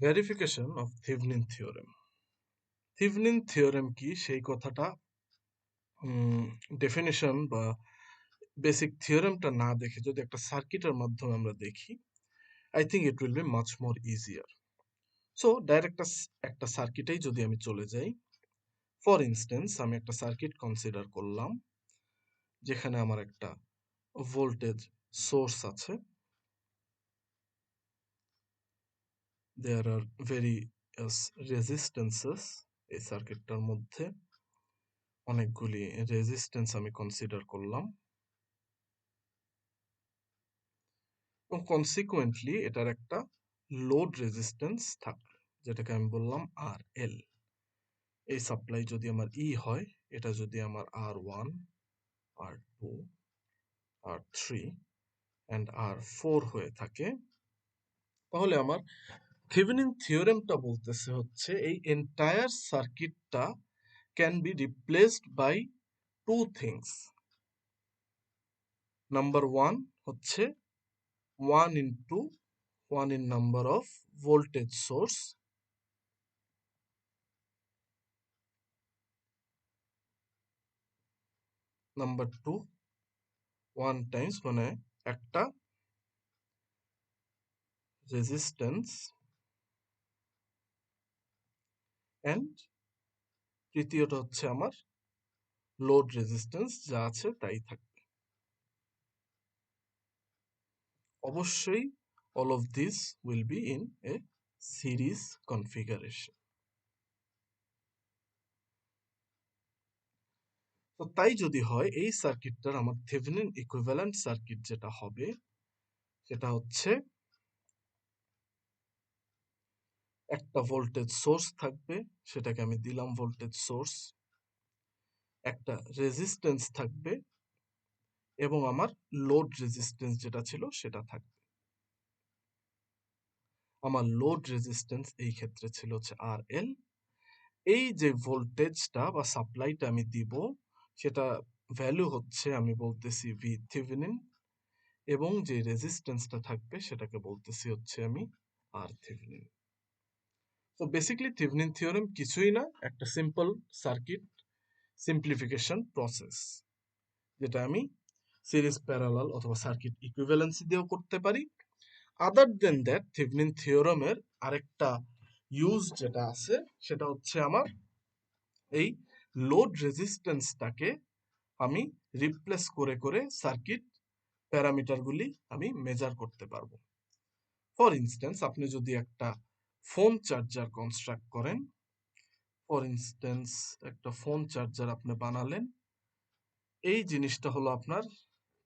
Verification of Thevenin theorem. Thevenin theorem কি সেই কথাটা ডেফিনেশন বা বেসিক থিওরেমটা না দেখে যদি একটা সার্কিটের মাধ্যমে আমরা দেখি, I think it will be much more easier. So direct একটা সার্কিটেই যদি আমি চলে যাই, ফর ইনস্টেন্স আমি একটা সার্কিট কনসিডার করলাম যেখানে আমার একটা ভোল্টেজ সোর্স আছে। দেয়ার আর ভেরিয়াস রেজিস্ট্যান্সেস, এই সার্কিটটার মধ্যে অনেকগুলি রেজিস্ট্যান্স আমি কনসিডার করলাম এবং কনসিকুয়েন্টলি এটার একটা লোড রেজিস্ট্যান্স থাকলো যেটাকে আমি বললাম আর এল। এই সাপ্লাই যদি আমার ই হয়, এটা যদি আমার R1, R2, R3 and R4 হয়ে থাকে, তাহলে আমার থেভেনিন থিওরেমটা বলতেছে হচ্ছে এই এন্টায়ার সার্কিটটা can be replaced by two things. Number one হচ্ছে 1 in number of voltage source, number two 1 times মানে একটা রেজিস্ট্যান্স, অ্যান্ড তৃতীয়টা হচ্ছে আমার লোড রেজিস্ট্যান্স যা আছে তাই থাকবে। অবশ্যই all of this will be in a series configuration. তো তাই যদি হয়, এই সার্কিটটার আমার থেভেনিন ইকুইভ্যালেন্ট সার্কিট যেটা হবে সেটা হচ্ছে একটা ভোল্টেজ সোর্স থাকবে, সেটাকে আমি দিলাম ভোল্টেজ সোর্স, একটা রেজিস্ট্যান্স থাকবে এবং আমার লোড রেজিস্ট্যান্স যেটা ছিল সেটা থাকবে। আমার লোড রেজিস্ট্যান্স এই ক্ষেত্রে ছিল হচ্ছে RL। এই যে ভোল্টেজটা বা সাপ্লাইটা আমি দিব সেটা ভ্যালু হচ্ছে আমি বলতেছি ভি থেভেনিন, এবং যে রেজিস্ট্যান্সটা থাকবে সেটাকে বলতেছি হচ্ছে আমি আর থেভেনিন। তো বেসিক্যালি থেভেনিন থিওরেম কিছুই না, একটা সিম্পল সার্কিট সিম্পলিফিকেশন প্রসেস, যেটা আমি সিরিজ প্যারালাল অথবা সার্কিট ইকুইভ্যালেন্সি দিয়েও করতে পারি। আদার দেন দ্যাট থেভেনিন থিওরেমের আরেকটা ইউজ যেটা আছে সেটা হচ্ছে আমার এই লোড রেজিস্ট্যান্সটাকে আমি রিপ্লেস করে করে সার্কিট প্যারামিটারগুলি আমি মেজার করতে পারবো। ফর ইনস্ট্যান্স আপনি যদি একটা ফোন চার্জার কনস্ট্রাক্ট করেন, ফর ইনস্ট্যান্স একটা ফোন চার্জার আপনি বানালেন, এই জিনিসটা হলো আপনার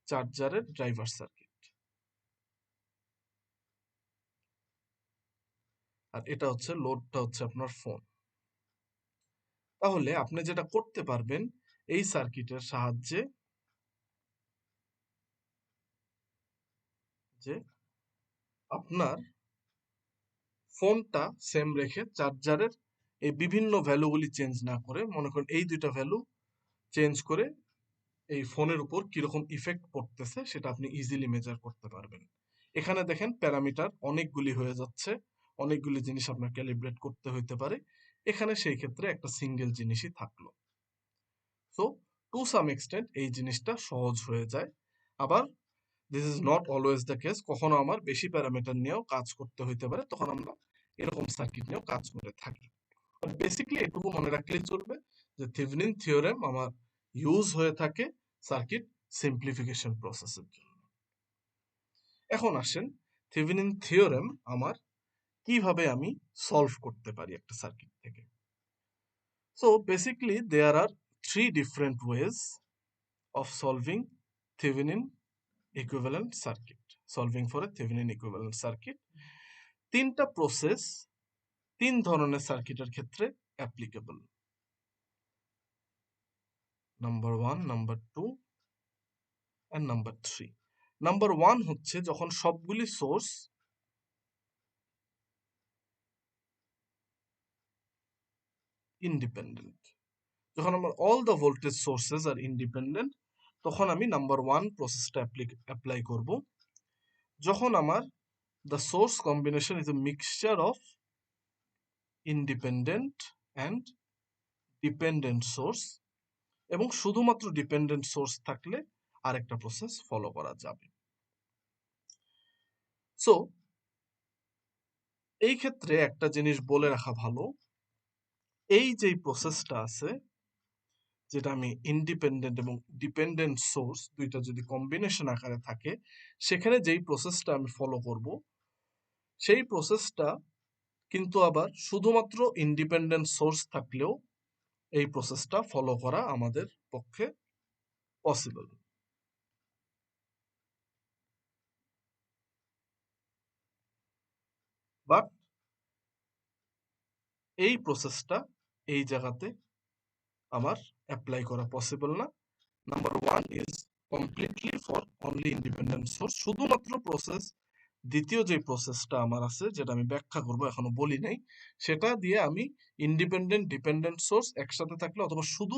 চার্জারের ড্রাইভার সার্কিট, আর এটা হচ্ছে লোডটা হচ্ছে আপনার ফোন। তাহলে আপনি যেটা করতে পারবেন এই সার্কিটের সাহায্যে, যে আপনার ফোনটা সেম রেখে চার্জারের এই বিভিন্ন ভ্যালুগুলি চেঞ্জ না করে, মনে করেন এই দুইটা ভ্যালু চেঞ্জ করে এই ফোনের উপর কিরকম ইফেক্ট পড়তেছে সেটা আপনি ইজিলি মেজার করতে পারবেন। এখানে দেখেন প্যারামিটার অনেকগুলি হয়ে যাচ্ছে, অনেকগুলি জিনিস আপনার ক্যালিব্রেট করতে হইতে পারে, এখানে সেই ক্ষেত্রে একটা সিঙ্গেল জিনিসই থাকলো। সো টু সাম এক্সটেন্ট এই জিনিসটা সহজ হয়ে যায়। আবার this is not always the case, কখনো আমার বেশি প্যারামিটার নিয়েও কাজ করতে হইতে পারে, তখন আমরা এরকম সার্কিট নিয়েও কাজ করে থাকি। বেসিক্যালি এটুকু মনে রাখলেই চলবে যে থেভেনিন থিওরেম আমার ইউজ হয়ে থাকে সার্কিট সিম্পলিফিকেশন প্রসেসের জন্য। এখন আসেন থেভেনিন থিওরেম আমার কিভাবে আমি সলভ করতে পারি একটা সার্কিট থেকে। So basically there are three different ways of solving Thevenin equivalent circuit, solving for a Thevenin equivalent circuit. তিনটা প্রসেস তিন ধরনের সার্কিটের ক্ষেত্রে applicable. Number one, number two and number three. Number one হচ্ছে যখন সবগুলি সোর্স ইন্ডিপেন্ডেন্ট, যখন আমার all the voltage sources are independent, তখন আমি নাম্বার ওয়ান প্রসেসটা অ্যাপ্লাই করব। যখন আমার the source combination is a mixture of independent and dependent source, এবং শুধুমাত্র ডিপেন্ডেন্ট সোর্স থাকলে আরেকটা প্রসেস ফলো করা যাবে। সো এই ক্ষেত্রে একটা জিনিস বলে রাখা ভালো, এই যে প্রসেসটা আছে, যেটা আমি ইন্ডিপেন্ডেন্ট এবং ডিপেন্ডেন্ট সোর্স দুইটা যদি কম্বিনেশন আকারে থাকে, সেখানে যেই প্রসেসটা আমি ফলো করব, সেই প্রসেসটা কিন্তু আবার শুধুমাত্র ইন্ডিপেন্ডেন্ট সোর্স থাকলেও এই প্রসেসটা ফলো করা আমাদের পক্ষে পসিবল। বাট এই প্রসেসটা এই জায়গাতে আমার অ্যাপ্লাই করা পসিবল না। Number one is completely for only independent source, শুধুমাত্র প্রসেস দ্বিতীয় যে প্রসেসটা আমার আছে, যেটা আমি ব্যাখ্যা করব, এখনো বলি নাই, সেটা দিয়ে আমি ইন্ডিপেন্ডেন্ট ডিপেন্ডেন্ট সোর্স একসাথে থাকলে অথবা শুধু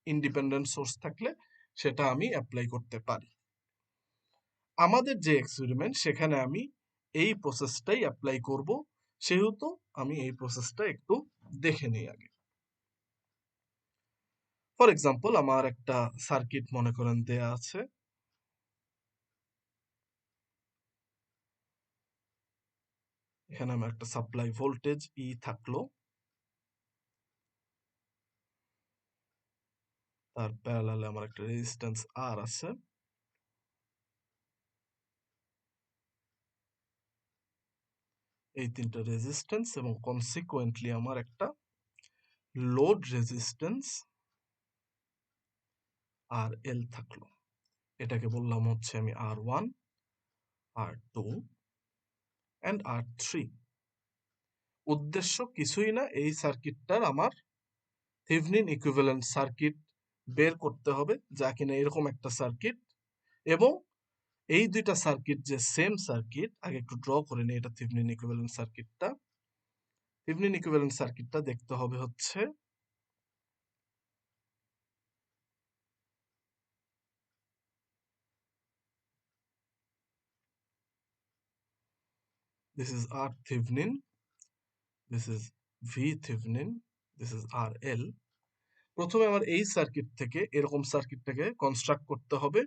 ইন্ডিপেন্ডেন্ট সোর্স থাকলে সেটা আমি অ্যাপ্লাই করতে পারি। আমাদের যে এক্সপেরিমেন্ট, সেখানে আমি এই প্রসেসটাই অ্যাপ্লাই করব, সেহেতু আমি এই প্রসেসটা একটু দেখে নিই আগে। ফর এক্সাম্পল, আমার একটা সার্কিট মনে করেন দেয়া আছে, এখানে আমার একটা সাপ্লাই ভোল্টেজ ই থাকলো, তার প্যারালালে আমার একটা রেজিস্ট্যান্স আর আছে, এই তিনটা রেজিস্ট্যান্স, এবং কনসিকুয়েন্টলি আমার একটা লোড রেজিস্ট্যান্স আর এল থাকলো। এটাকে বললাম হচ্ছে আমি R1, R2 অ্যান্ড R3। উদ্দেশ্য কিছুই না, এই সার্কিটটার আমার থেভেনিন ইকুইভ্যালেন্ট সার্কিট বের করতে হবে, যা কিনা এরকম একটা সার্কিট, এবং এই দুইটা সার্কিট যে সেম সার্কিট, আগে একটু ড্র করে নিই এটা থেভেনিন ইকুইভ্যালেন্ট সার্কিটটা। থেভেনিন ইকুইভ্যালেন্ট সার্কিটটা দেখতে হবে হচ্ছে this is R Thevenin, this is V Thevenin, this is RL। প্রথমে আমার এই সার্কিট থেকে এরকম সার্কিটটাকে কনস্ট্রাক্ট করতে হবে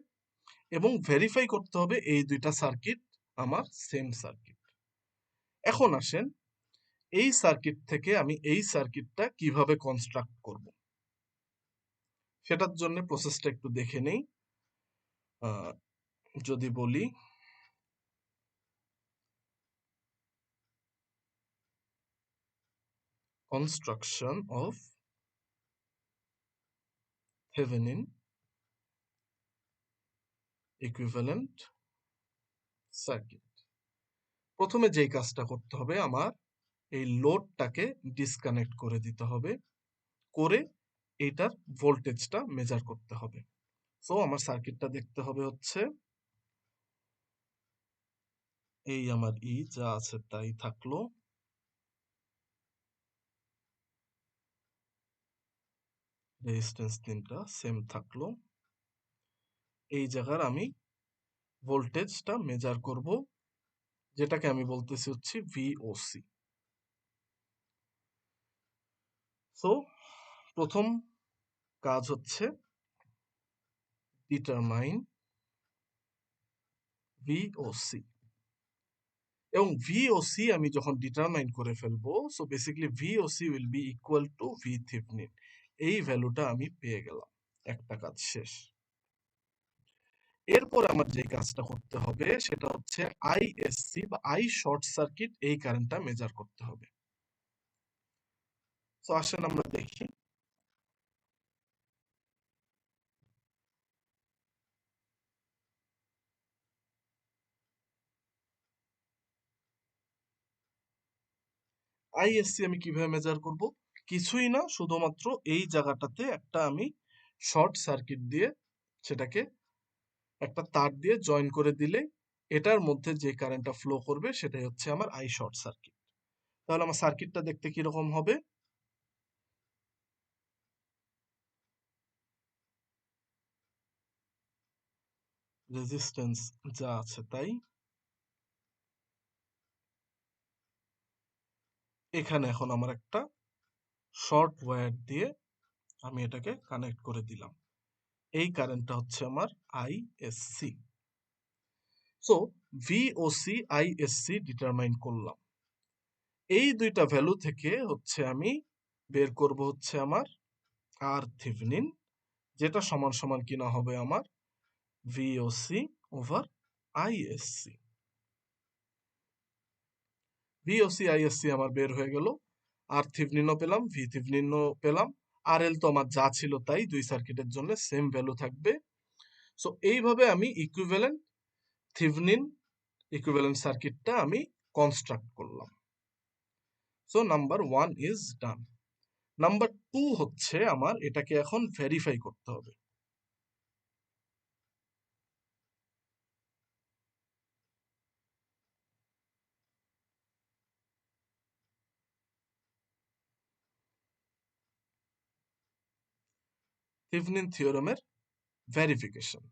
এবং ভেরিফাই করতে হবে এই দুইটা সার্কিট আমার সেম সার্কিট। এখন আসেন, এই সার্কিট থেকে আমি এই সার্কিটটা কিভাবে কনস্ট্রাক্ট করব, সেটার জন্য প্রসেসটা একটু দেখে নেই। যদি বলি construction of Thevenin equivalent circuit, প্রথমে যেই কাজটা করতে হবে, আমার এই লোডটাকে ডিসকানেক্ট করে দিতে হবে, করে এইটার ভোল্টেজটা মেজার করতে হবে। সো আমার সার্কিটটা দেখতে হবে হচ্ছে এই আমার ই যা আছে তাই থাকলো, রেজিস্ট্যান্স তিনটা সেম থাকলো, এই জায়গার আমি ভোল্টেজটা মেজার করব, যেটাকে আমি বলতেছি হচ্ছে ভিওসি। সো প্রথম কাজ হচ্ছে ডিটারমাইন ভিওসি, এবং ভিওসি আমি যখন ডিটারমাইন করে ফেলবো, so basically VOC will be equal to V Thevenin, এই ভ্যালুটা আমি পেয়ে গেলাম, একটা কাজ শেষ। এরপর আমার যে কাজটা করতে হবে সেটা হচ্ছে আইএসসি বা আই শর্ট সার্কিট, এই কারেন্টটা মেজার করতে হবে। তো আসেন আমরা দেখি, আইএসসি আমি কিভাবে মেজার করব, কিছুই না, শুধুমাত্র এই জায়গাটাতে একটা আমি শর্ট সার্কিট দিয়ে, সেটাকে একটা তার দিয়ে জয়েন করে দিলে এটার মধ্যে যে কারেন্টটা ফ্লো করবে সেটাই হচ্ছে আমার আই শর্ট সার্কিট। তাহলে আমার সার্কিটটা দেখতে কিরকম হবে, রেজিস্ট্যান্স যা আছে তাই, এখানে এখন আমার একটা শর্ট ওয়্যার দিয়ে আমি এটাকে কানেক্ট করে দিলাম। এই কারেন্টটা হচ্ছে আমার ISC. So VOC ISC determine করলাম। এই দুইটা ভ্যালু থেকে হচ্ছে আমি বের করব হচ্ছে আমার আর থেভেনিন, যেটা সমান সমান কিনা হবে আমার VOC over ISC. VOC ISC আমার বের হয়ে গেল, আর থেভেনিনও পেলাম, ভি থেভেনিনও পেলাম। আর এল তো আমার যা ছিল তাই, দুই সার্কিটের জন্য সেম ভ্যালু থাকবে। সো এইভাবে আমি ইকুইভ্যালেন্ট থেভেনিন ইকুইভ্যালেন্ট সার্কিটটা আমি কনস্ট্রাক্ট করলাম। So number 1 is done. Number 2 হচ্ছে আমার এটাকে এখন ভেরিফাই করতে হবে। থেভেনিন থিওরেমের ভেরিফিকেশন।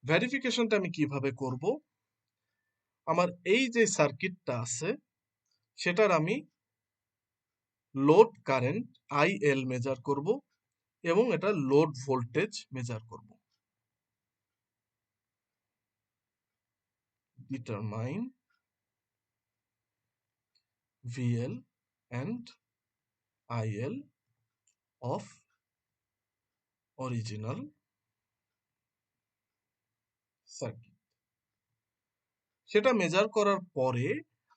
ভেরিফিকেশনটা আমি কিভাবে করব? আমার এই যে সার্কিটটা আছে সেটার আমি লোড কারেন্ট আইএল মেজার করব এবং এটা লোড ভোল্টেজ মেজার করব। Determine VL and IL of original circuit. সেটা মেজার করার পরে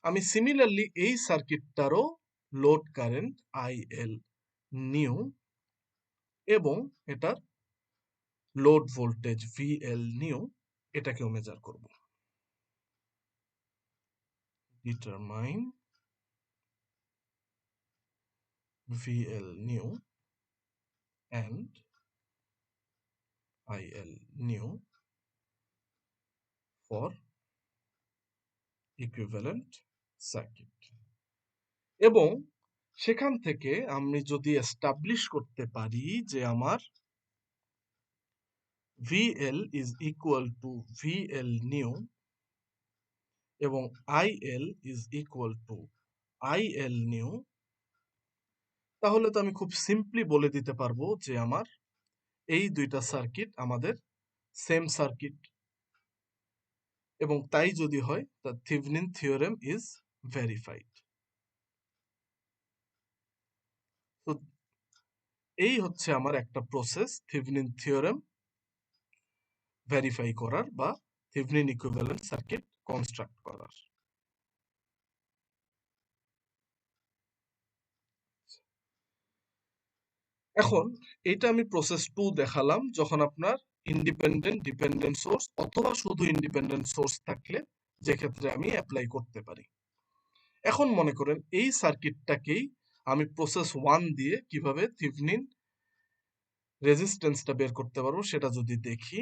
আমি সিমিলারলি এই সার্কিটটারও লোড কারেন্ট আইএল নিউ এবং এটার লোড ভোল্টেজ ভিএল নিউ এটাকেও মেজার করব। Determine VL new and IL new for equivalent circuit. এবং সেখান থেকে আমি যদি এস্টাবলিশ করতে পারি যে আমার VL is equal to VL new এবং IL is equal to IL new, তাহলে তো আমি খুব সিম্পলি বলে দিতে পারবো যে আমার এই দুইটা সার্কিট আমাদের সেম সার্কিট, এবং তাই যদি হয় the Thevenin theorem is verified. তো এই হচ্ছে আমার একটা প্রসেস থেভেনিন থিওরেম ভেরিফাই করার বা থেভেনিন ইকুইভ্যালেন্ট সার্কিট কনস্ট্রাক্ট করার। এখন এটা আমি প্রসেস 2 দেখালাম যখন আপনার ইন্ডিপেন্ডেন্ট ডিপেন্ডেন্ট সোর্স অথবা শুধু ইন্ডিপেন্ডেন্ট সোর্স থাকলে, যে ক্ষেত্রে আমি অ্যাপ্লাই করতে পারি। এখন মনে করেন এই সার্কিটটাকেই আমি প্রসেস 1 দিয়ে কিভাবে থেভেনিন রেজিস্ট্যান্সটা বের করতে পারবো সেটা যদি দেখি।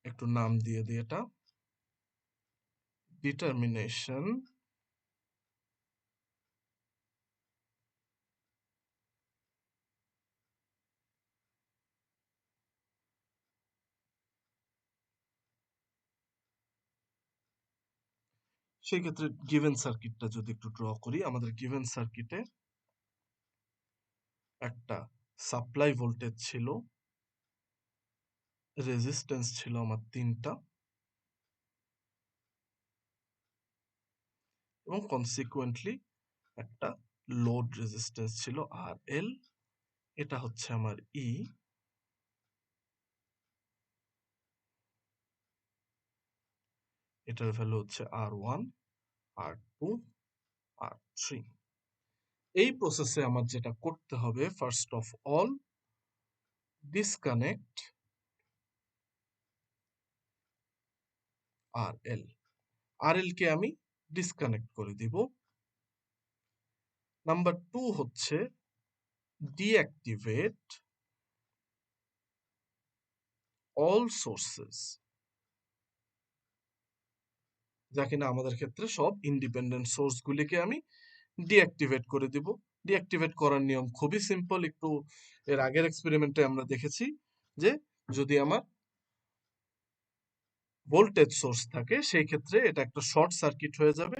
একটু নাম দিয়ে দিই এটা, ডিটারমিনেশন সেই ক্ষেত্রে গিভেন সার্কিটটা যদি একটু ড্র করি, আমাদের গিভেন সার্কিটে একটা সাপ্লাই ভোল্টেজ ছিল, রেজিস্ট্যান্স ছিল আমার 3টা, এবং কনসিকুয়েন্টলি একটা লোড রেজিস্ট্যান্স ছিল আর এল। এটা হচ্ছে আমার ই, এটার ভ্যালু হচ্ছে R1, R2, R3। এই প্রসেসে আমার যেটা করতে হবে, first of all disconnect RL। RL কে আমি ডিসকানেক্ট করে দিব। নাম্বার 2 হচ্ছে ডিঅ্যাক্টিভেট অল সোর্সেস, যা কিনা আমাদের ক্ষেত্রে সব ইন্ডিপেন্ডেন্ট সোর্স গুলিকে আমি ডিঅ্যাক্টিভেট করে দিব। ডিঅ্যাক্টিভেট করার নিয়ম খুবই সিম্পল, একটু এর আগের এক্সপেরিমেন্টে আমরা দেখেছি যে যদি আমার ভোল্টেজ সোর্স থাকে সেই ক্ষেত্রে এটা একটা শর্ট সার্কিট হয়ে যাবে।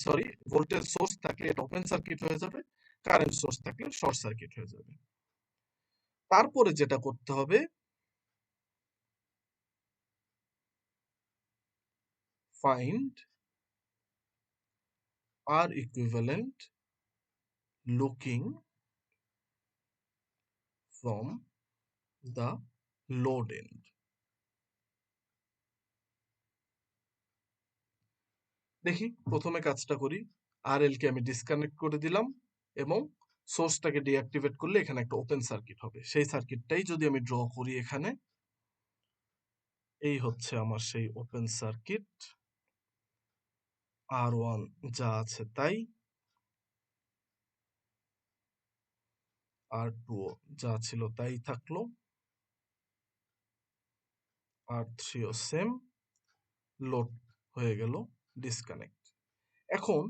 সরি, ভোল্টেজ সোর্স থাকলে এটা ওপেন সার্কিট হয়ে যাবে, কারেন্ট সোর্স থাকলে শর্ট সার্কিট হয়ে যাবে। তারপরে যেটা করতে হবে, find R equivalent looking from the load end. দেখি প্রথমে কাজটা করি। আর এল কে আমি ডিসকানেক্ট করে দিলাম এবং সোর্সটাকে ডিঅ্যাক্টিভেট করলে এখানে একটা ওপেন সার্কিট হবে। সেই সার্কিটটাই যদি আমি ড্র করি এখানে, এই হচ্ছে আমার সেই ওপেন সার্কিট। R1 যা আছে তাই, R2 যা ছিল তাই থাকলো, R3 ও সেম, লোড হয়ে গেল ডিসকানেক্ট। এখন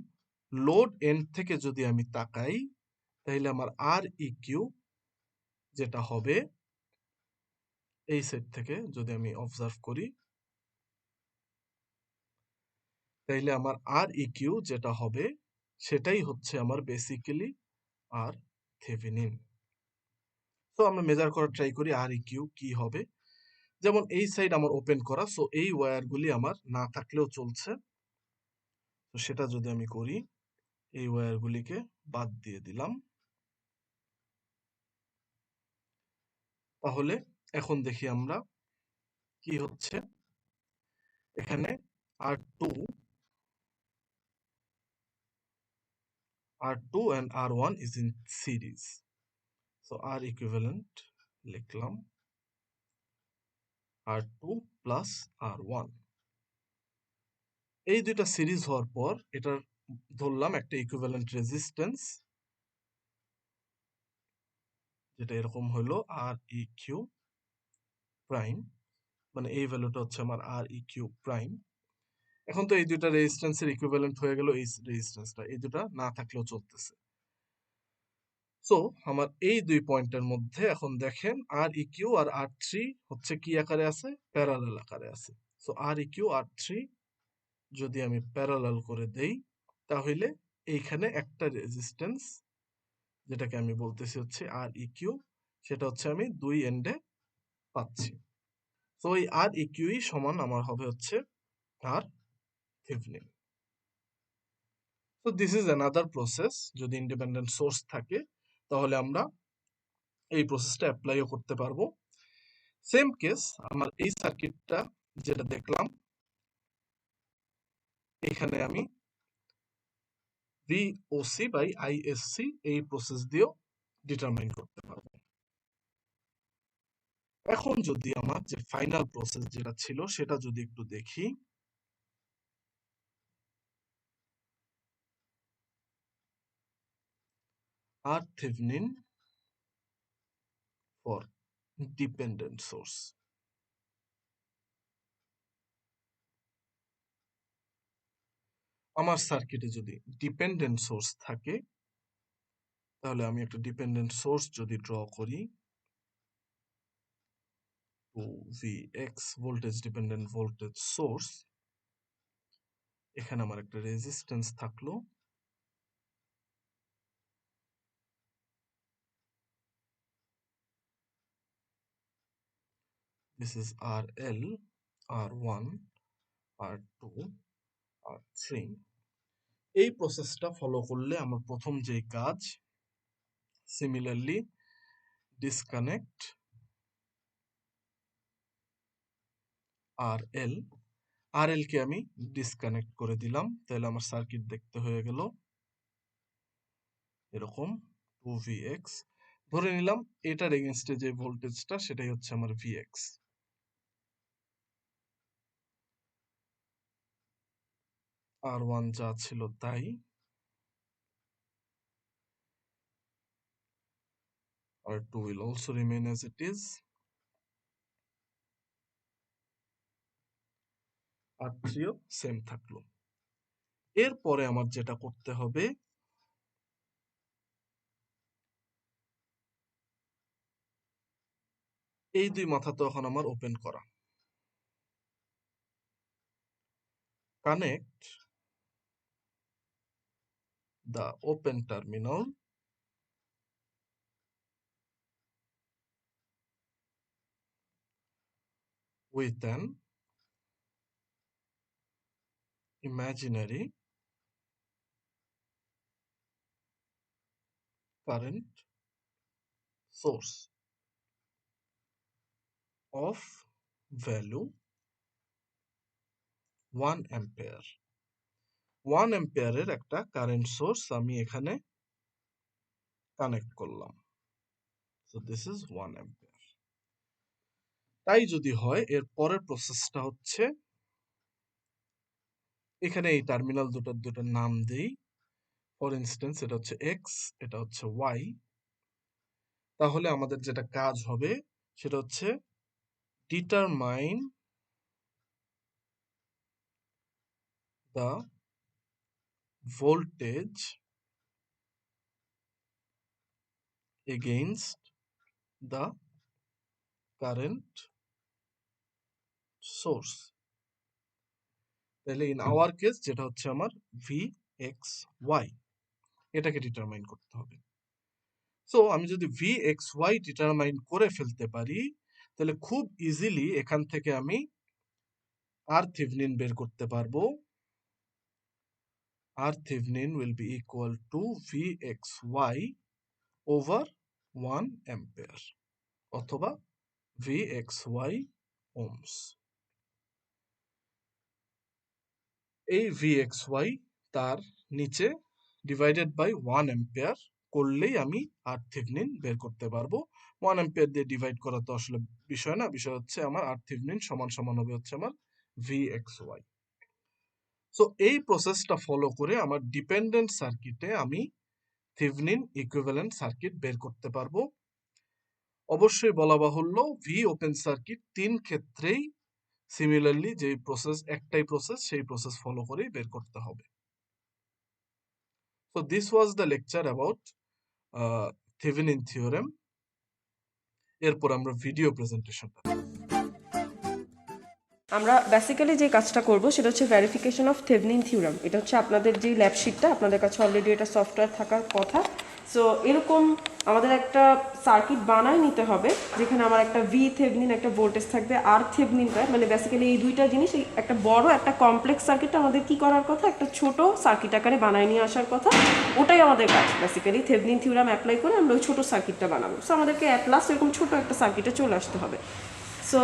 লোড এন্ড থেকে যদি আমি তাকাই তাহলে আমার আর ইকিউ যেটা হবে, এই সেট থেকে যদি আমি অবজার্ভ করি তাইলে আমার আর ইকিউ যেটা হবে সেটাই হচ্ছে আমার বেসিক্যালি আর থেভেনিন। তো আমরা মেজার করার ট্রাই করি আর ইকিউ কি হবে। যেমন এই সাইড আমার ওপেন করা, সো এই ওয়্যারগুলি আমার না থাকলেও চলছে। তো সেটা যদি আমি করি, এই ওয়্যারগুলিকে বাদ দিয়ে দিলাম, তাহলে এখন দেখি আমরা কি হচ্ছে। এখানে R2 and R1 is in series. So R equivalent লিখলাম R2 plus R1। এই দুইটা সিরিজ হওয়ার পর এটার ধরলাম একটা ইকুইভ্যালেন্ট রেজিস্ট্যান্স, যেটা এরকম হলো আর ই কিউ প্রাইম, মানে এই ভ্যালুটা হচ্ছে আমার আর ই কিউ প্রাইম। এখন তো এই দুইটা রেজিস্ট্যান্সের ইকুইভ্যালেন্ট হয়ে গেল এই রেজিস্ট্যান্সটা, এই দুটা না থাকলেও চলতেছে। সো আমার এই দুই পয়েন্টের মধ্যে এখন দেখেন আর ইকিউ আর আর থ্রি হচ্ছে কি আকারে আছে, প্যারালাল আকারে আছে। সো আর ইকিউ আর থ্রি যদি আমি প্যারালাল করে দেই তাহলে এইখানে একটা রেজিস্ট্যান্স, যেটাকে আমি বলতেছি হচ্ছে আর ইকিউ, সেটা হচ্ছে আমি দুই এন্ডে পাচ্ছি। তো এই আর ইকিউই সমান আমার হবে হচ্ছে আর থেভেনিন। তো দিস ইজ অ্যানাদার প্রসেস। যদি ইন্ডিপেন্ডেন্ট সোর্স থাকে তাহলে আমরা এই প্রসেসটা অ্যাপ্লাইও করতে পারবো। সেম কেস আমার এই সার্কিটটা যেটা দেখলাম, এখানে আমি ভিওসি বাই আইএসসি এই প্রসেস দিয়েও ডিটারমাইন করতে পারবো। এখন যদি আমার যে ফাইনাল প্রসেস যেটা ছিল সেটা যদি একটু দেখি, আর থেভেনিন ফর ডিপেন্ডেন্ট সোর্স। আমার সার্কিটে যদি ডিপেন্ডেন্ট সোর্স থাকে তাহলে আমি একটা ডিপেন্ডেন্ট সোর্স যদি ড্র করি, two VX voltage dependent voltage source, এখানে আমার একটা রেজিস্ট্যান্স থাকলো, this is RL, R1, R2, R3। এই প্রসেসটা ফলো করলে আমার প্রথম যে কাজ, সিমিলারলি ডিসকানেক্ট RL, RL কে আমি ডিসকানেক্ট করে দিলাম, তাহলে আমার সার্কিট দেখতে হয়ে গেল এরকম, 2Vx। ধরে নিলাম এটার এগেনস্টে যে ভোল্টেজটা সেটাই হচ্ছে আমার Vx। R1 যা ছিল তাই, R2 will also remain as it is, R3 ও সেম থাকলো। এরপরে আমার যেটা করতে হবে, এই দুই মাথা তো এখন আমার ওপেন করা, connect the open terminal with an imaginary current source of value 1 ampere 1 অ্যাম্পিয়ারের একটা কারেন্ট সোর্স আমি এখানে কানেক্ট করলাম। So this is 1 ampere. তাই যদি হয় এর পরের প্রসেসটা হচ্ছে এখানে এই টার্মিনাল দুটার নাম দেই। ফর ইনস্ট্যান্স এটা হচ্ছে এক্স, এটা হচ্ছে ওয়াই। তাহলে আমাদের যেটা কাজ হবে সেটা হচ্ছে determine the voltage against the current source। তাহলে ইন আওয়ার কেস যেটা হচ্ছে আমার ভি এক্স ওয়াই, এটাকে ডিটারমাইন করতে হবে। সো আমি যদি ভি এক্স ওয়াই ডিটারমাইন করে ফেলতে পারি তাহলে খুব ইজিলি এখান থেকে আমি আর থেভেনিন বের করতে পারবো। R Thevenin will be equal to V X Y over 1 ampere অথবা ভি এক্স ওয়াই ওহমস। এই ভি এক্স ওয়াই তার নিচে ডিভাইডেড বাই 1 অ্যাম্পিয়ার করলেই আমি আর থেভেনিন বের করতে পারবো। 1 অ্যাম্পিয়ার দিয়ে ডিভাইড করা তো আসলে বিষয় না, বিষয় হচ্ছে আমার আর থেভেনিন সমান সমান হবে হচ্ছে আমার ভি এক্স ওয়াই। সো এই প্রসেসটা ফলো করে আমার ডিপেন্ডেন্ট সার্কিটে আমি থেভেনিন ইকুইভ্যালেন্ট সার্কিট বের করতে পারবো। অবশ্যই বলা বাহুল্য ভি ওপেন সার্কিট 3 ক্ষেত্রেই সিমিলারলি যে প্রসেস একটাই প্রসেস সেই প্রসেস ফলো করেই বের করতে হবে। So this was the lecture about Thevenin theorem. এরপর আমরা ভিডিও প্রেজেন্টেশনটা আমরা বেসিক্যালি যে কাজটা করব সেটা হচ্ছে ভেরিফিকেশন অফ থেভেনিন থিওরাম। এটা হচ্ছে আপনাদের যে ল্যাব শিটটা আপনাদের কাছে অলরেডি এটা সফটওয়্যার থাকার কথা। সো এরকম আমাদের একটা সার্কিট বানায় নিতে হবে যেখানে আমার একটা ভি থেভেনিন একটা ভোল্টেজ থাকবে, আর থেভেনিনটা মানে বেসিক্যালি এই দুইটা জিনিস একটা বড় একটা কমপ্লেক্স সার্কিটটা আমাদের কি করার কথা, একটা ছোট সার্কিট আকারে বানায় নিয়ে আসার কথা। ওটাই আমাদের কাজ বেসিক্যালি থেভেনিন থিওরাম অ্যাপ্লাই করে আমরা ওই ছোটো সার্কিটটা বানাবো। সো আমাদেরকে অ্যাট লাস্ট এরকম ছোটো একটা সার্কিটে চলে আসতে হবে। সো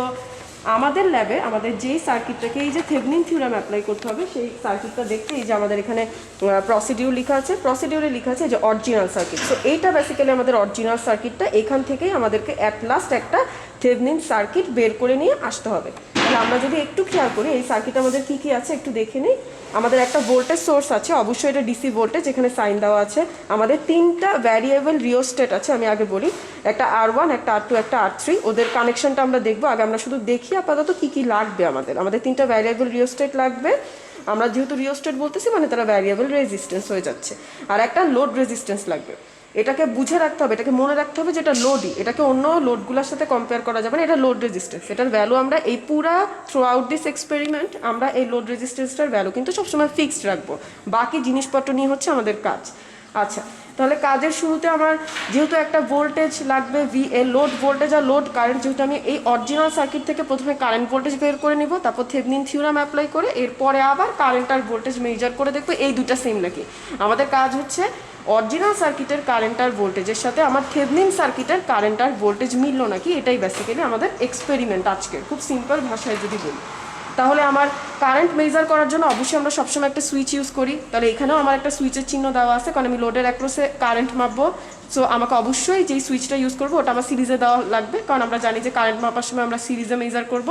আমাদের ল্যাবে আমাদের যেই সার্কিটটাকে এই যে থেভেনিন থিওরাম অ্যাপ্লাই করতে হবে সেই সার্কিটটা দেখতে এই যে আমাদের এখানে প্রসিডিউর লেখা আছে, প্রসিডিউরে লেখা আছে যে অরিজিনাল সার্কিট। সো এইটা বেসিক্যালি আমাদের অরিজিনাল সার্কিটটা, এখান থেকেই আমাদেরকে অ্যাট লাস্ট একটা থেভেনিন সার্কিট বের করে নিয়ে আসতে হবে। তাহলে আমরা যদি একটু খেয়াল করি এই সার্কিট আমাদের কী কী আছে একটু দেখে নিই। আমাদের একটা ভোল্টেজ সোর্স আছে, অবশ্যই এটা ডিসি ভোল্টেজ, এখানে সাইন দেওয়া আছে। আমাদের 3টা ভ্যারিয়েবল রিওস্টেট আছে, আমি আগে বলি একটা R1 একটা R2 একটা R3, ওদের কানেকশনটা আমরা দেখবো। আগে আমরা শুধু দেখি আপাতত কী কী লাগবে। আমাদের 3টা ভ্যারিয়েবল রিওস্টেট লাগবে। আমরা যেহেতু রিওস্টেট বলতেছি মানে তারা ভ্যারিয়েবল রেজিস্ট্যান্স হয়ে যাচ্ছে। আর একটা লোড রেজিস্ট্যান্স লাগবে। এটাকে বুঝে রাখতে হবে, এটাকে মনে রাখতে হবে যে এটা লোডই, এটাকে অন্য লোডগুলোর সাথে কম্পেয়ার করা যাবে না, এটা লোড রেজিস্ট্যান্স। এটার ভ্যালু আমরা এই পুরা থ্রু আউট দিস এক্সপেরিমেন্ট আমরা এই লোড রেজিস্ট্যান্সটার ভ্যালু কিন্তু সবসময় ফিক্সড রাখবো। বাকি জিনিসপত্র নিয়ে হচ্ছে আমাদের কাজ। আচ্ছা, তাহলে কাজের শুরুতে আমার যেহেতু একটা ভোল্টেজ লাগবে ভি, এ লোড ভোল্টেজ আর লোড কারেন্ট, যেহেতু আমি এই অরিজিনাল সার্কিট থেকে প্রথমে কারেন্ট ভোল্টেজ বের করে নিব, তারপর থেভেনিন থিওরাম অ্যাপ্লাই করে এরপরে আবার কারেন্ট আর ভোল্টেজ মেজার করে দেখবো এই দুটা সেম নাকি। আমাদের কাজ হচ্ছে অরিজিনাল সার্কিটের কারেন্ট আর ভোল্টেজের সাথে আমার থেভেনিন সার্কিটের কারেন্ট আর ভোল্টেজ মিললো নাকি, এটাই বেসিক্যালি আমাদের এক্সপেরিমেন্ট আজকে। খুব সিম্পল ভাষায় যদি বলি তাহলে আমার কারেন্ট মেজার করার জন্য অবশ্যই আমরা সবসময় একটা সুইচ ইউজ করি। তাহলে এখানেও আমার একটা সুইচের চিহ্ন দেওয়া আছে কারণ আমি লোডের অ্যাক্রসে কারেন্ট মাপবো। সো আমাকে অবশ্যই যেই সুইচটা ইউজ করবো ওটা আমার সিরিজে দেওয়া লাগবে, কারণ আমরা জানি যে কারেন্ট মাপার সময় আমরা সিরিজে মেজার করব।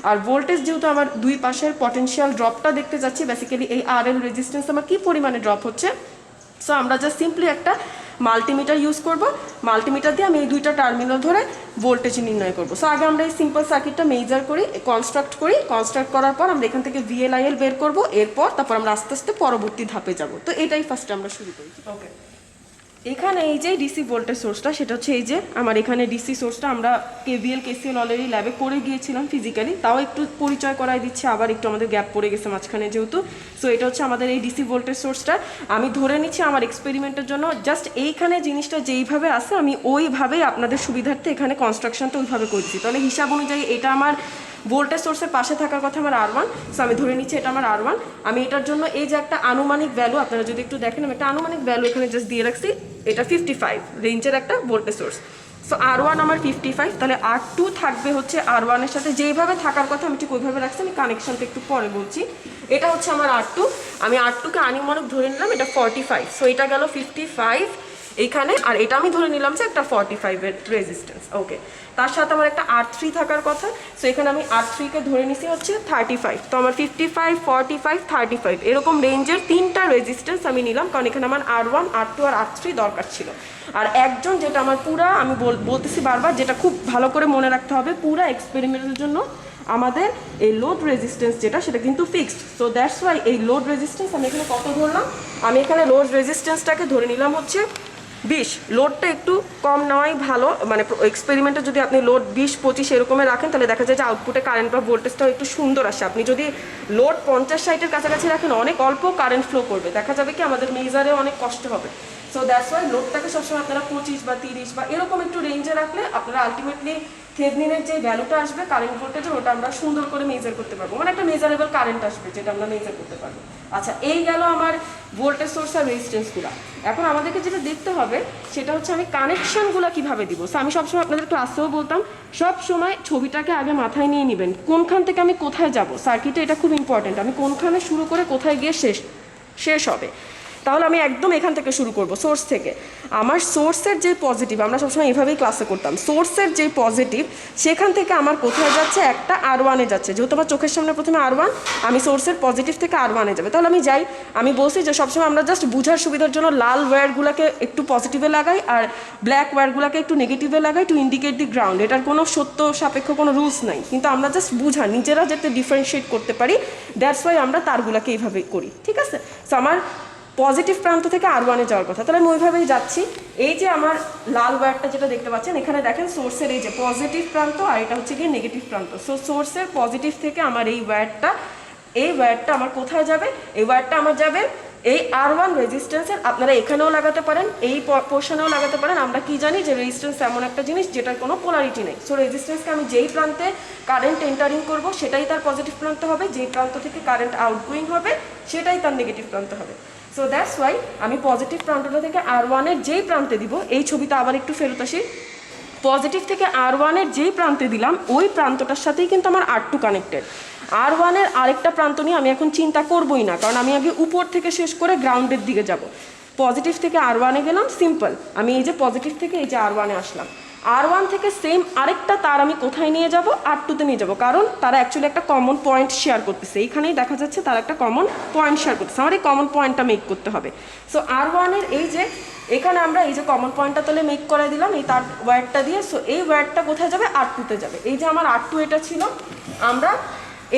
আর ভোল্টেজ যেহেতু আমার দুই পাশের পটেনশিয়াল ড্রপটা দেখতে যাচ্ছি, বেসিক্যালি এই RL রেজিস্ট্যান্স আমার কী পরিমাণে ড্রপ হচ্ছে। সো আমরা জাস্ট সিম্পলি একটা মাল্টিমিটার ইউজ করব, মাল্টিমিটার দিয়ে আমি এই দুইটা টার্মিনাল ধরে ভোল্টেজ নির্ণয় করব। সো আগে আমরা এই সিম্পল সার্কিটটা মেজার করি, কনস্ট্রাক্ট করার পর আমরা এখান থেকে VL/IL বের করব, তারপর আমরা আস্তে আস্তে পরবর্তী ধাপে যাব। তো এটাই ফার্স্টে আমরা শুরু করি। ওকে, এখানে এই যে ডিসি ভোল্টেজ সোর্সটা, সেটা হচ্ছে এই যে আমার এখানে ডিসি সোর্সটা আমরা কেভিএল কেসিএল অলরেডি ল্যাবে করে গিয়েছিলাম ফিজিক্যালি, তাও একটু পরিচয় করাই দিচ্ছি, আবার একটু আমাদের গ্যাপ পড়ে গেছে মাঝখানে যেহেতু। সো এটা হচ্ছে আমাদের এই ডিসি ভোল্টেজ সোর্সটা। আমি ধরে নিচ্ছি আমার এক্সপেরিমেন্টের জন্য জাস্ট এইখানে জিনিসটা যেইভাবে আছে আমি ওইভাবেই আপনাদের সুবিধার্থে এখানে কনস্ট্রাকশনটা ওইভাবে করছি। তাহলে হিসাব অনুযায়ী এটা আমার ভোল্টেজ সোর্সের পাশে থাকার কথা আমার R1, সো আমি ধরে নিচ্ছি এটা আমার R1। আমি এটার জন্য এই যে একটা আনুমানিক ভ্যালু, আপনারা যদি একটু দেখেন আমি একটা আনুমানিক ভ্যালু এখানে জাস্ট দিয়ে রাখছি, এটা 55 রেঞ্জের একটা ভোল্টেজ সোর্স। সো R1 আমার 55, তাহলে R2 থাকবে হচ্ছে R1 এর সাথে যেইভাবে থাকার কথা আমি ঠিক ওইভাবে রাখছি। আমি কানেকশনটা একটু পরে বলছি। এটা হচ্ছে আমার R2, আমি R2কে আনুমানিক ধরে নিলাম এটা 45, সো এটা গেল 55 এইখানে, আর এটা আমি ধরে নিলাম যে একটা 45-এর রেজিস্ট্যান্স। ওকে, তার সাথে আমার একটা R3 থাকার কথা, সো এখানে আমি R3কে ধরে নিছি হচ্ছে 35। তো আমার 55, 45, 35 এরকম রেঞ্জের 3টা রেজিস্ট্যান্স আমি নিলাম, কারণ এখানে আমার R1, R2 আর R3 দরকার ছিল। আর একজন, যেটা আমার পুরা আমি বলতেছি বারবার, যেটা খুব ভালো করে মনে রাখতে হবে, পুরা এক্সপেরিমেন্টের জন্য আমাদের এই লোড রেজিস্ট্যান্স যেটা সেটা কিন্তু ফিক্সড। সো দ্যাটস ওয়াই এই লোড রেজিস্ট্যান্স আমি এখানে কত ধরলাম, আমি এখানে লোড রেজিস্ট্যান্সটাকে ধরে নিলাম হচ্ছে 20। লোডটা একটু কম নেওয়াই ভালো, মানে এক্সপেরিমেন্টে যদি আপনি লোড 20-25 এরকমের রাখেন তাহলে দেখা যায় যে আউটপুটে কারেন্ট বা ভোল্টেজটাও একটু সুন্দর আসে। আপনি যদি লোড 50-60-এর কাছাকাছি রাখেন অনেক অল্প কারেন্ট ফ্লো করবে, দেখা যাবে কি আমাদের মেজারে অনেক কষ্ট হবে। সো দ্যাটস ওয়াই লোডটাকে সবসময় আপনারা 25 বা 30 বা এরকম একটু রেঞ্জে রাখলে আপনারা আলটিমেটলি থেভনিনের যে ভ্যালুটা আসবে কারেন্ট ভোল্টেজের, ওটা আমরা সুন্দর করে মেজার করতে পারবো, মানে একটা মেজারেবল কারেন্ট আসবে যেটা আমরা মেজার করতে পারবো। আচ্ছা, এই গেল আমার ভোল্টেজ সোর্স আর রেজিস্ট্যান্সগুলো। এখন আমাদেরকে যেটা দেখতে হবে সেটা হচ্ছে আমি কানেকশনগুলো কিভাবে দিব। সো আমি সবসময় আপনাদের ক্লাসেও বলতাম, সব সময় ছবিটাকে আগে মাথায় নিয়ে নেবেন, কোনখান থেকে আমি কোথায় যাব সার্কিটে, এটা খুব ইম্পর্টেন্ট। আমি কোনখানে শুরু করে কোথায় গিয়ে শেষ হবে। তাহলে আমি একদম এখান থেকে শুরু করব, সোর্স থেকে। আমার সোর্সের যে পজিটিভ, আমরা সবসময় এভাবেই ক্লাসে করতাম, সোর্সের যে পজিটিভ সেখান থেকে আমার কোথায় যাচ্ছে, একটা R1-এ যাচ্ছে। যেহেতু আমার চোখের সামনে প্রথমে R1, আমি সোর্সের পজিটিভ থেকে R1-এ যাবে। তাহলে আমি যাই, আমি বলছি যে সবসময় আমরা জাস্ট বুঝার সুবিধার জন্য লাল ওয়্যারগুলোকে একটু পজিটিভে লাগাই আর ব্ল্যাক ওয়্যারগুলোকে একটু নেগেটিভে লাগাই টু ইন্ডিকেট দি গ্রাউন্ড। এটার কোনো সত্য সাপেক্ষ কোনো রুলস নাই, কিন্তু আমরা জাস্ট বুঝা নিজেরা যাতে ডিফারেন্সিয়েট করতে পারি, দ্যাটস ওয়াই আমরা তারগুলোকে এইভাবেই করি, ঠিক আছে। সো আমার পজিটিভ প্রান্ত থেকে R1-এ যাওয়ার কথা, তাহলে আমি ওইভাবেই যাচ্ছি। এই যে আমার লাল ওয়্যারটা যেটা দেখতে পাচ্ছেন এখানে দেখেন, সোর্সের এই যে পজিটিভ প্রান্ত আর এটা হচ্ছে গিয়ে নেগেটিভ প্রান্ত। সো সোর্সের পজিটিভ থেকে আমার এই ওয়্যারটা আমার কোথায় যাবে, এই ওয়্যারটা আমার যাবে এই R1 রেজিস্ট্যান্সের। আপনারা এখানেও লাগাতে পারেন, এই পোর্শনেও লাগাতে পারেন। আমরা কি জানি যে রেজিস্ট্যান্স এমন একটা জিনিস যেটার কোনো পোলারিটি নেই। সো রেজিস্ট্যান্সকে আমি যেই প্রান্তে কারেন্ট এন্টারিং করব সেটাই তার পজিটিভ প্রান্ত হবে, যেই প্রান্ত থেকে কারেন্ট আউটগোয়িং হবে সেটাই তার নেগেটিভ প্রান্ত হবে। সো দ্যাটস ওয়াই আমি পজিটিভ প্রান্তটা থেকে R1-এর যেই প্রান্তে দিব, এই ছবিটা আবার একটু ফেরত আসি, পজিটিভ থেকে R1-এর যেই প্রান্তে দিলাম ওই প্রান্তটার সাথেই কিন্তু আমার R2 কানেক্টেড। R1-এর আরেকটা প্রান্ত নিয়ে আমি এখন চিন্তা করবই না, কারণ আমি আগে উপর থেকে শেষ করে গ্রাউন্ডের দিকে যাব। পজিটিভ থেকে R1-এ গেলাম, সিম্পল, আমি এই যে পজিটিভ থেকে এই যে R1-এ আসলাম। R1 থেকে সেম আরেকটা তার আমি কোথায় নিয়ে যাব, R2-তে নিয়ে যাব, কারণ তারা অ্যাকচুয়ালি একটা কমন পয়েন্ট শেয়ার করতেছে। এইখানেই দেখা যাচ্ছে তারা একটা কমন পয়েন্ট শেয়ার করতেছে, আমার এই কমন পয়েন্টটা মেক করতে হবে। সো R1-এর এই যে এখানে আমরা এই যে কমন পয়েন্টটা তাহলে মেক করে দিলাম এই তার ওয়্যারটা দিয়ে। সো এই ওয়্যারটা কোথায় যাবে, R2-তে যাবে। এই যে আমার R2 এটা ছিল, আমরা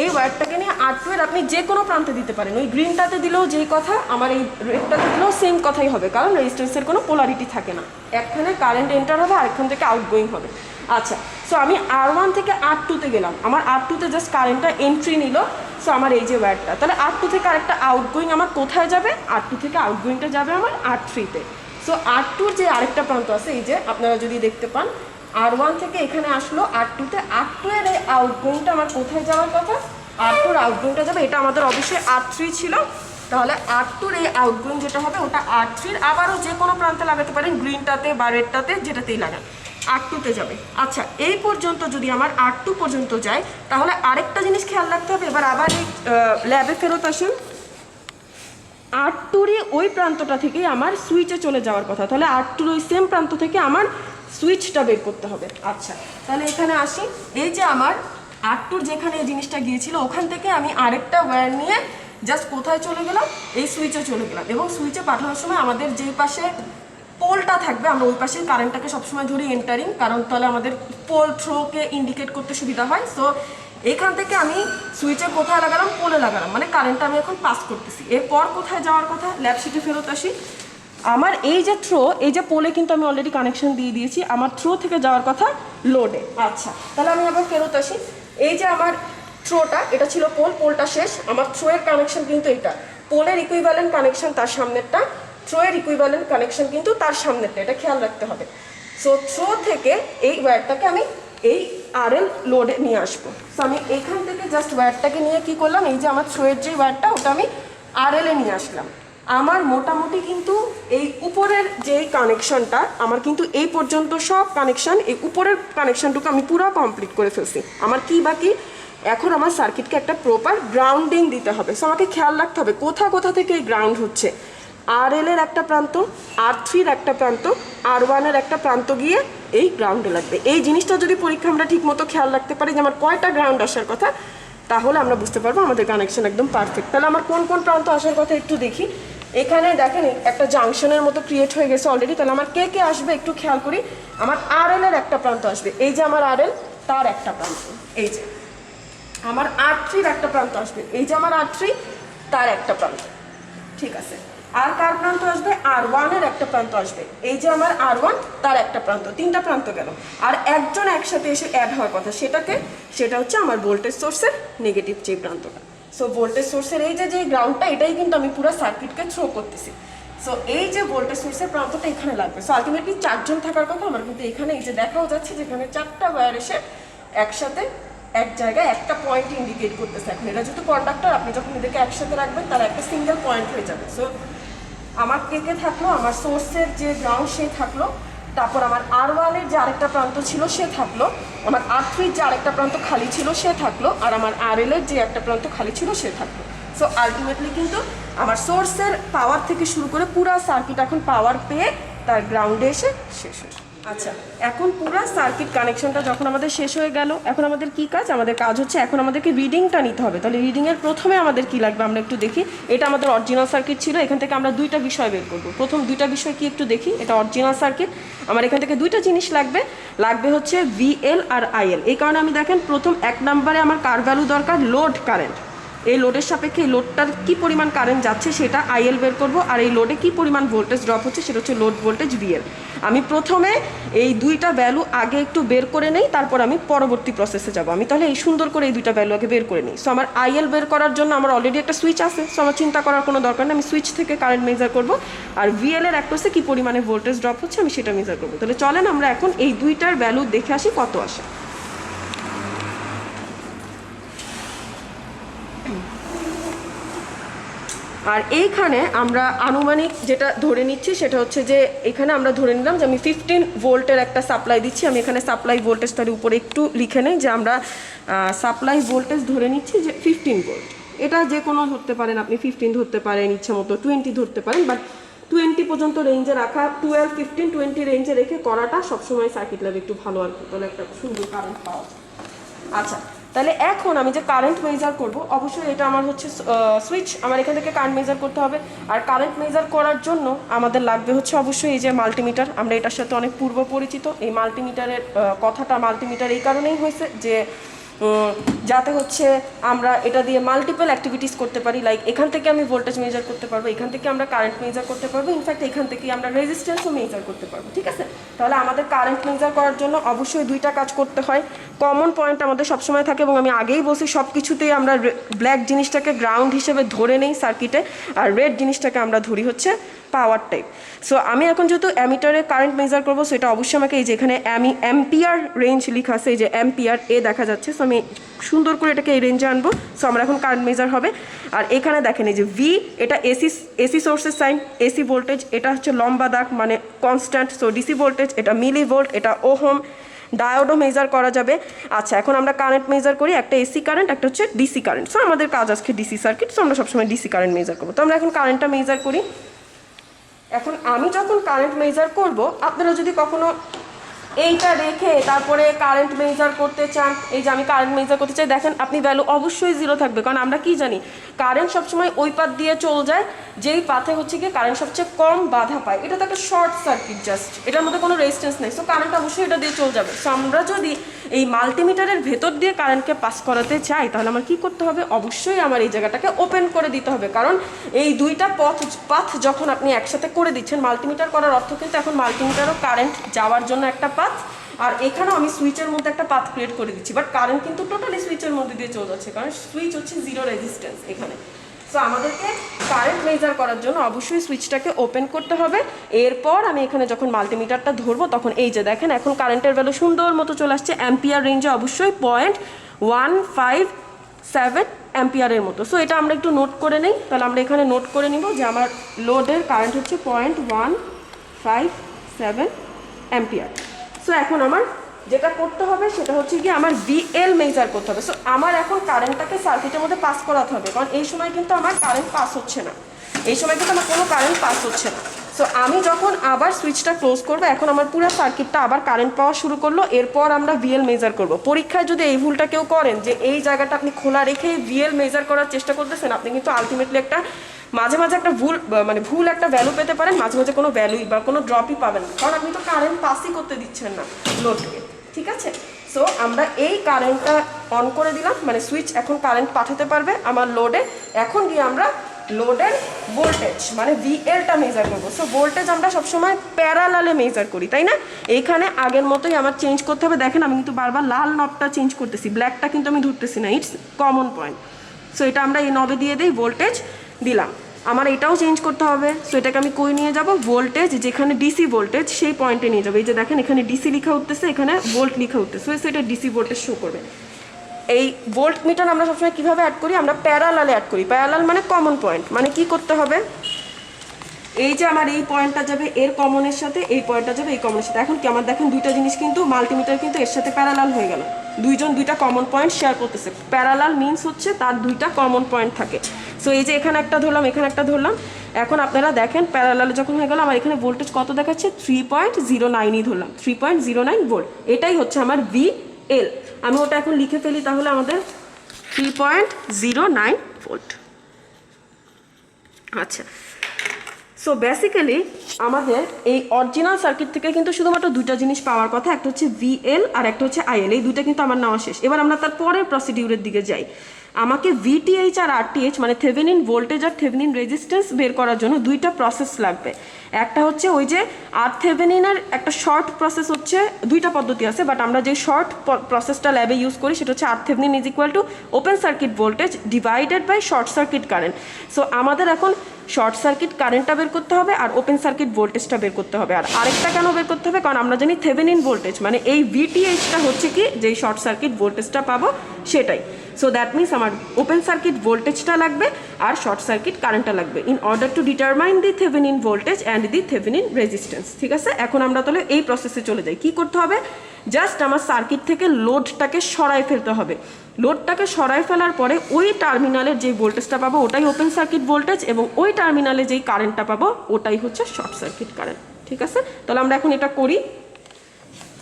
এই ওয়্যারটাকে নিয়ে R2-এর আপনি যে কোনো প্রান্তে দিতে পারেন, ওই গ্রিনটাতে দিলেও যেই কথা, আমার এই রেডটাতে দিলেও সেম কথাই হবে, কারণ রেজিস্ট্যান্সের কোনো পোলারিটি থাকে না, একখানে কারেন্ট এন্টার হবে আর একখান থেকে আউটগোয়িং হবে। আচ্ছা, সো আমি R1 থেকে R2-তে গেলাম, আমার R2-তে জাস্ট কারেন্টটা এন্ট্রি নিল। সো আমার এই যে ওয়্যারটা, তাহলে R2 থেকে আরেকটা আউটগোয়িং আমার কোথায় যাবে, R2 থেকে আউটগোয়িংটা যাবে আমার R3-তে। সো R2-র যে আরেকটা প্রান্ত আছে, এই যে আপনারা যদি দেখতে পান R1 থেকে এখানে আসলো R2-তে, R2-এর এই আউটগোয়িংটা আমার কোথায় যাওয়ার কথা, R2-র আউটগোয়িংটা যাবে, এটা আমাদের অবশ্যই R3 ছিল, তাহলে R2-র এই আউটগোয়িং যেটা হবে ওটা R3-র আবারও যে কোনো প্রান্তে লাগাতে পারেন, গ্রিনটাতে বা রেডটাতে যেটাতেই লাগান, R2-তে যাবে। আচ্ছা, এই পর্যন্ত যদি আমার R2 পর্যন্ত যায়, তাহলে আরেকটা জিনিস খেয়াল রাখতে হবে। এবার আবার এই ল্যাবে ফেরত আসুন, R2-র ওই প্রান্তটা থেকেই আমার সুইচে চলে যাওয়ার কথা, তাহলে R2-র ওই সেম প্রান্ত থেকে আমার সুইচটা বের করতে হবে। আচ্ছা, তাহলে এখানে আসি, এই যে আমার R2-র যেখানে এই জিনিসটা গিয়েছিল ওখান থেকে আমি আরেকটা ওয়্যার নিয়ে জাস্ট কোথায় চলে গেলাম, এই সুইচে চলে গেলাম। এবং সুইচে পাঠানোর সময় আমাদের যেই পাশে পোলটা থাকবে আমরা ওই পাশে কারেন্টটাকে সবসময় ধরি এন্টারিং, কারণ তাহলে আমাদের পোল থ্রোকে ইন্ডিকেট করতে সুবিধা হয়। সো এখান থেকে আমি সুইচে কোথায় লাগালাম, পোলে লাগালাম, মানে কারেন্টটা আমি এখন পাস করতেছি। এরপর কোথায় যাওয়ার কথা, ল্যাব শিটে ফেরত আসি। আমার এই যে থ্রো, এই যে পোলে কিন্তু আমি অলরেডি কানেকশন দিয়ে দিয়েছি, আমার থ্রো থেকে যাওয়ার কথা লোডে। আচ্ছা, তাহলে আমি আবার ফেরত আসি। এই যে আমার থ্রোটা, এটা ছিল পোল, পোলটা শেষ, আমার থ্রো এর কানেকশন কিন্তু এটা, পোলের ইকুইভ্যালেন্ট কানেকশন তার সামনেরটা, থ্রো এর ইকুইভ্যালেন্ট কানেকশন কিন্তু তার সামনেরটা, এটা খেয়াল রাখতে হবে। সো থ্রো থেকে এই ওয়্যারটাকে আমি এই আরএল লোডে নিয়ে আসবো। সো আমি এখান থেকে জাস্ট ওয়্যারটাকে নিয়ে কি করলাম, এই যে আমার থ্রোয়ের যে ওয়্যারটা ওটা আমি আরএলে নিয়ে আসলাম। আমার মোটামুটি কিন্তু এই উপরের যেই কানেকশনটা, আমার কিন্তু এই পর্যন্ত সব কানেকশন, এই উপরের কানেকশনটুকু আমি পুরো কমপ্লিট করে ফেলছি। আমার কি বাকি, এখন আমার সার্কিটকে একটা প্রপার গ্রাউন্ডিং দিতে হবে। সো আমাকে খেয়াল রাখতে হবে কোথা কোথা থেকে এই গ্রাউন্ড হচ্ছে। RL এর একটা প্রান্ত, R3-র একটা প্রান্ত, R1-এর একটা প্রান্ত গিয়ে এই গ্রাউন্ডে লাগবে। এই জিনিসটা যদি পরীক্ষা আমরা ঠিক মতো খেয়াল রাখতে পারি যে আমার কয়টা গ্রাউন্ড আসার কথা, তাহলে আমরা বুঝতে পারবো আমাদের কানেকশন একদম পারফেক্ট। তাহলে আমার কোন কোন প্রান্ত আসার কথা একটু দেখি। এখানে দেখেন একটা জাংশনের মতো ক্রিয়েট হয়ে গেছে অলরেডি। তাহলে আমার কে কে আসবে একটু খেয়াল করি। আমার RL এর একটা প্রান্ত আসবে, এই যে আমার RL, তার একটা প্রান্ত, এই যে আমার R3-র একটা প্রান্ত আসবে, এই যে আমার R3, তার একটা প্রান্ত, ঠিক আছে। আর কার প্রান্ত আসবে, R1-এর একটা প্রান্ত আসবে, এই যে আমার R1, তার একটা প্রান্ত, তিনটা প্রান্ত গেল। আর একজন একসাথে এসে অ্যাড হওয়ার কথা, সেটা হচ্ছে আমার ভোল্টেজ সোর্সের নেগেটিভ যে প্রান্তটা। সো ভোল্টেজ সোর্সের এই যে গ্রাউন্ডটা, এটাই কিন্তু আমি পুরো সার্কিটকে থ্রো করতেছি। সো এই যে ভোল্টেজ সোর্সের প্রান্তটা এখানে লাগবে। সো আলটিমেটলি 4 জন থাকার কথা আমার, কিন্তু এখানে এই যে দেখাও যাচ্ছে যেখানে 4টা ওয়্যার এসে একসাথে এক জায়গায় একটা পয়েন্ট ইন্ডিকেট করতেছে। এখন এটা যেহেতু কন্ডাক্টর, আপনি যখন এদেরকে একসাথে রাখবেন তারা একটা সিঙ্গেল পয়েন্ট হয়ে যাবে। সো আমার কে থাকলো, আমার সোর্সের যে গ্রাউন্ড সে থাকলো, তারপর আমার R1-এর যে আরেকটা প্রান্ত ছিল সে থাকলো, আমার R3-র যে আরেকটা প্রান্ত খালি ছিল সে থাকলো, আর আমার RL-এর যে একটা প্রান্ত খালি ছিল সে থাকলো। সো আলটিমেটলি কিন্তু আমার সোর্সের পাওয়ার থেকে শুরু করে পুরো সার্কিট এখন পাওয়ার পেয়ে তার গ্রাউন্ডে এসে শেষ হয়েছে। আচ্ছা, এখন পুরো সার্কিট কানেকশনটা যখন আমাদের শেষ হয়ে গেল, এখন আমাদের কি কাজ, আমাদের কাজ হচ্ছে এখন আমাদেরকে রিডিংটা নিতে হবে। তাহলে রিডিংয়ের প্রথমে আমাদের কি লাগবে আমরা একটু দেখি। এটা আমাদের অরিজিনাল সার্কিট ছিল, এখান থেকে আমরা দুইটা বিষয় বের করব। প্রথম দুইটা বিষয় কি একটু দেখি। এটা অরিজিনাল সার্কিট, আমার এখান থেকে দুইটা জিনিস লাগবে হচ্ছে VL আর IL। এই কারণে আমি দেখেন প্রথম 1 নম্বরে আমার কার ভ্যালু দরকার, লোড কারেন্ট। এই লোডের সাপেক্ষে এই লোডটার কী পরিমাণ কারেন্ট যাচ্ছে সেটা IL বের করব, আর এই লোডে কী পরিমাণ ভোল্টেজ ড্রপ হচ্ছে সেটা হচ্ছে লোড ভোল্টেজ VL। আমি প্রথমে এই দুইটা ভ্যালু আগে একটু বের করে নেই, তারপর আমি পরবর্তী প্রসেসে যাব। আমি তাহলে এই সুন্দর করে এই দুইটা ভ্যালু আগে বের করে নিই। সো আমার IL বের করার জন্য আমার অলরেডি একটা সুইচ আছে, সো আমার চিন্তা করার কোনো দরকার নেই, আমি সুইচ থেকে কারেন্ট মেজার করব। আর VL এর একটা হচ্ছে কী পরিমাণে ভোল্টেজ ড্রপ হচ্ছে আমি সেটা মেজার করবো। তাহলে চলেন আমরা এখন এই দুইটার ভ্যালু দেখে আসি কত আসে। আর এইখানে আমরা আনুমানিক যেটা ধরে নিচ্ছি সেটা হচ্ছে যে এখানে আমরা ধরে নিলাম যে আমি 15 ভোল্টের একটা সাপ্লাই দিচ্ছি। আমি এখানে সাপ্লাই ভোল্টেজ তার উপরে একটু লিখে নেই যে আমরা সাপ্লাই ভোল্টেজ ধরে নিচ্ছি যে 15 ভোল্ট। এটা যে কোনো ধরতে পারেন, আপনি 15 ধরতে পারেন, ইচ্ছা মতো 20 ধরতে পারেন, বাট 20 পর্যন্ত রেঞ্জে রাখা, 12, 15, 20 রেঞ্জে রেখে করাটা সবসময় সার্কিট ল্যাবে একটু ভালো আর কি, তাহলে একটা সুন্দর কারেন্ট পাওয়া যায়। আচ্ছা, তাহলে এখন আমি যে কারেন্ট মেজার করব, অবশ্যই এটা আমার হচ্ছে সুইচ, আমার এখান থেকে কারেন্ট মেজার করতে হবে। আর কারেন্ট মেজার করার জন্য আমাদের লাগবে হচ্ছে অবশ্যই এই যে মাল্টিমিটার। আমরা এটার সাথে অনেক পূর্ব পরিচিত। এই মাল্টিমিটারের কথাটা মাল্টিমিটার এই কারণেই হয়েছে যে যাতে হচ্ছে আমরা এটা দিয়ে মাল্টিপল অ্যাক্টিভিটিস করতে পারি। লাইক এখান থেকে আমি ভোল্টেজ মেজার করতে পারবো, এখান থেকে আমরা কারেন্ট মেজার করতে পারবো, ইনফ্যাক্ট এখান থেকে আমরা রেজিস্ট্যান্সও মেজার করতে পারবো। ঠিক আছে, তাহলে আমাদের কারেন্ট মেজার করার জন্য অবশ্যই দুইটা কাজ করতে হয়। কমন পয়েন্ট আমাদের সবসময় থাকে, এবং আমি আগেই বলছি সব কিছুতেই আমরা ব্ল্যাক জিনিসটাকে গ্রাউন্ড হিসেবে ধরে নেই সার্কিটে, আর রেড জিনিসটাকে আমরা ধরি হচ্ছে পাওয়ার টাইপ। সো আমি এখন যেহেতু অ্যামিটারে কারেন্ট মেজার করবো, সেটা অবশ্যই আমাকে এই যে এখানে অ্যাম্পিয়ার রেঞ্জ লেখা আছে, এই যে অ্যাম্পিয়ার দেখা যাচ্ছে। সো আমি সুন্দর করে এটাকে এই রেঞ্জে আনবো। সো আমরা এখন কারেন্ট মেজার হবে। আর এখানে দেখেন এই যে V, এটা এসি সোর্সের সাইন, এসি ভোল্টেজ, এটা হচ্ছে লম্বা দাগ মানে কনস্ট্যান্ট। সো ডিসি ভোল্টেজ, এটা মিলি ভোল্ট, এটা ওহম। ডায়োডও মেজার করা যাবে। আচ্ছা, এখন আমরা কারেন্ট মেজার করি, একটা এসি কারেন্ট, একটা হচ্ছে ডিসি কারেন্ট। সো আমাদের কাজ আজকে ডিসি সার্কিট, সো আমরা সবসময় ডিসি কারেন্ট মেজার করবো। তো আমরা এখন কারেন্টটা মেজার করি। এখন আমি যখন কারেন্ট মেজার করব, আপনারা যদি কখনো এইটা রেখে তারপরে কারেন্ট মেজার করতে চান, এই যে আমি কারেন্ট মেজার করতে চাই, দেখেন আপনি ভ্যালু অবশ্যই 0 থাকবে, কারণ আমরা কি জানি কারেন্ট সবসময় ওই পাথ দিয়ে চলে যায় যেই পাথে হচ্ছে কি কারেন্ট সবচেয়ে কম বাধা পায়। এটা তো একটা শর্ট সার্কিট জাস্ট, এটার মধ্যে কোনো রেজিস্ট্যান্স নেই, সো কারেন্ট অবশ্যই এটা দিয়ে চলে যাবে। সো আমরা যদি এই মাল্টিমিটারের ভেতর দিয়ে কারেন্টকে পাস করাতে চাই, তাহলে আমার কি করতে হবে, অবশ্যই আমার এই জায়গাটাকে ওপেন করে দিতে হবে। কারণ এই দুইটা পাথ যখন আপনি একসাথে করে দিচ্ছেন, মাল্টিমিটার করার অর্থ কিন্তু এখন মাল্টিমিটারও কারেন্ট যাওয়ার জন্য একটা পাথ, আর এখানেও আমি সুইচের মধ্যে একটা পাথ ক্রিয়েট করে দিচ্ছি, বাট কারেন্ট কিন্তু টোটালি সুইচের মধ্যে দিয়ে চলে যাচ্ছে, কারণ সুইচ হচ্ছে জিরো রেজিস্ট্যান্স এখানে। সো আমাদেরকে কারেন্ট মেজার করার জন্য অবশ্যই সুইচটাকে ওপেন করতে হবে। এরপর আমি এখানে যখন মাল্টিমিটারটা ধরবো তখন এই যে দেখেন এখন কারেন্টের ভ্যালু সুন্দর মতো চলে আসছে, অ্যাম্পিয়ার রেঞ্জে অবশ্যই 0.157 অ্যাম্পিয়ারের মতো। সো এটা আমরা একটু নোট করে নিই, তাহলে আমরা এখানে নোট করে নিব যে আমার লোডের কারেন্ট হচ্ছে 0.157 অ্যাম্পিয়ার। সো এখন আমার যেটা করতে হবে সেটা হচ্ছে কি আমার ভিএল মেজার করতে হবে। সো আমার এখন কারেন্টটাকে সার্কিটের মধ্যে পাস করাতে হবে, কারণ এই সময় কিন্তু আমার কারেন্ট পাস হচ্ছে না, এই সময় কিন্তু আমার কোনো কারেন্ট পাস হচ্ছে না। সো আমি যখন আবার সুইচটা ক্লোজ করবো, এখন আমার পুরো সার্কিটটা আবার কারেন্ট পাওয়া শুরু করলো। এরপর আমরা ভিএল মেজার করব। পরীক্ষায় যদি এই ভুলটা কেউ করেন যে এই জায়গাটা আপনি খোলা রেখে ভিএল মেজার করার চেষ্টা করতেছেন, আপনি কিন্তু আলটিমেটলি একটা মাঝে মাঝে একটা ভুল একটা ভ্যালু পেতে পারেন, মাঝে মাঝে কোনো ভ্যালুই বা কোনো ড্রপই পাবেন, কারণ আপনি তো কারেন্ট পাসই করতে দিচ্ছেন না লোডকে, ঠিক আছে। সো আমরা এই কারেন্টটা অন করে দিলাম, মানে সুইচ এখন কারেন্ট পাঠাতে পারবে আমার লোডে। এখন গিয়ে আমরা লোডের ভোল্টেজ মানে ভিএলটা মেজার করবো। সো ভোল্টেজ আমরা সবসময় প্যারালালে মেজার করি, তাই না? এইখানে আগের মতোই আমার চেঞ্জ করতে হবে। দেখেন আমি কিন্তু বারবার লাল নবটা চেঞ্জ করতেছি, ব্ল্যাকটা কিন্তু আমি ধরতেছি না, ইটস কমন পয়েন্ট। সো এটা আমরা এই নবে দিয়ে দিই, ভোল্টেজ দিলাম। আমার এটাও চেঞ্জ করতে হবে। সো এটাকে আমি কই নিয়ে যাব, ভোল্টেজ যেখানে ডিসি ভোল্টেজ সেই পয়েন্টে নিয়ে যাবো। এই যে দেখেন এখানে ডিসি লেখা উঠতেছে, এখানে ভোল্ট লেখা উঠতেছে, সো এটা ডিসি ভোল্টেজ শো করবে। এই ভোল্ট মিটার আমরা সবসময় কীভাবে অ্যাড করি, আমরা প্যারালালে অ্যাড করি। প্যারালাল মানে কমন পয়েন্ট, মানে কি করতে হবে, এই যে আমার এই পয়েন্টটা যাবে এর কমনের সাথে, এই পয়েন্টটা যাবে এই কমনের সাথে। এখন কি আমার দেখেন দুইটা জিনিস কিন্তু মাল্টিমিটার কিন্তু এর সাথে প্যারালাল হয়ে গেল, দুইজন দুইটা কমন পয়েন্ট শেয়ার করতেছে। প্যারালাল মিনস হচ্ছে তার দুইটা কমন পয়েন্ট থাকে। সো এই যে এখানে একটা ধরলাম, এখানে একটা ধরলাম। এখন আপনারা দেখেন প্যারালালে যখন হয়ে গেল আমার এখানে ভোল্টেজ কত দেখাচ্ছে, 3.09ই ধরলাম, 3.09 ভোল্ট। এটাই হচ্ছে আমার ভিএল। আমি ওটা এখন লিখে ফেলি, তাহলে আমাদের 3.09 ভোল্ট। আচ্ছা, সো বেসিক্যালি আমাদের এই অরিজিনাল সার্কিট থেকে কিন্তু শুধুমাত্র দুইটা জিনিস পাওয়ার কথা, একটা হচ্ছে ভিএল আর একটা হচ্ছে আইএল। এই দুইটা কিন্তু আমার নেওয়া শেষ। এবার আমরা তার পরের প্রসিডিউরের দিকে যাই। আমাকে ভিটিএইচ আর আরটিএইচ মানে থেভেনিন ভোল্টেজ আর থেভেনিন রেজিস্ট্যান্স বের করার জন্য দুইটা প্রসেস লাগবে। একটা হচ্ছে ওই যে আরথেভেনিনের একটা শর্ট প্রসেস হচ্ছে, দুইটা পদ্ধতি আছে, বাট আমরা যে শর্ট প্রসেসটা ল্যাবে ইউজ করি সেটা হচ্ছে R Thevenin is equal to open circuit voltage divided by short circuit current. So আমাদের এখন শর্ট সার্কিট কারেন্টটা বের করতে হবে আর ওপেন সার্কিট ভোল্টেজটা বের করতে হবে। আর আরেকটা কেন বের করতে হবে, কারণ আমরা জানি থেভেনিন ভোল্টেজ মানে এই ভিটিএইচটা হচ্ছে কি, যেই শর্ট সার্কিট ভোল্টেজটা পাবো সেটাই। সো দ্যাট মিনস আমার ওপেন সার্কিট ভোল্টেজটা লাগবে আর শর্ট সার্কিট কারেন্টটা লাগবে in order to determine the Thevenin voltage and the Thevenin resistance. ঠিক আছে, এখন আমরা তাহলে এই প্রসেসে চলে যাই। কি করতে হবে, জাস্ট আমার সার্কিট থেকে লোডটাকে সরাই ফেলতে হবে। লোডটাকে সরাই ফেলার পরে ওই টার্মিনালের যে ভোল্টেজটা পাবো ওটাই ওপেন সার্কিট ভোল্টেজ, এবং ওই টার্মিনালে যেই কারেন্টটা পাবো ওটাই হচ্ছে শর্ট সার্কিট কারেন্ট। ঠিক আছে, তাহলে আমরা এখন এটা করি।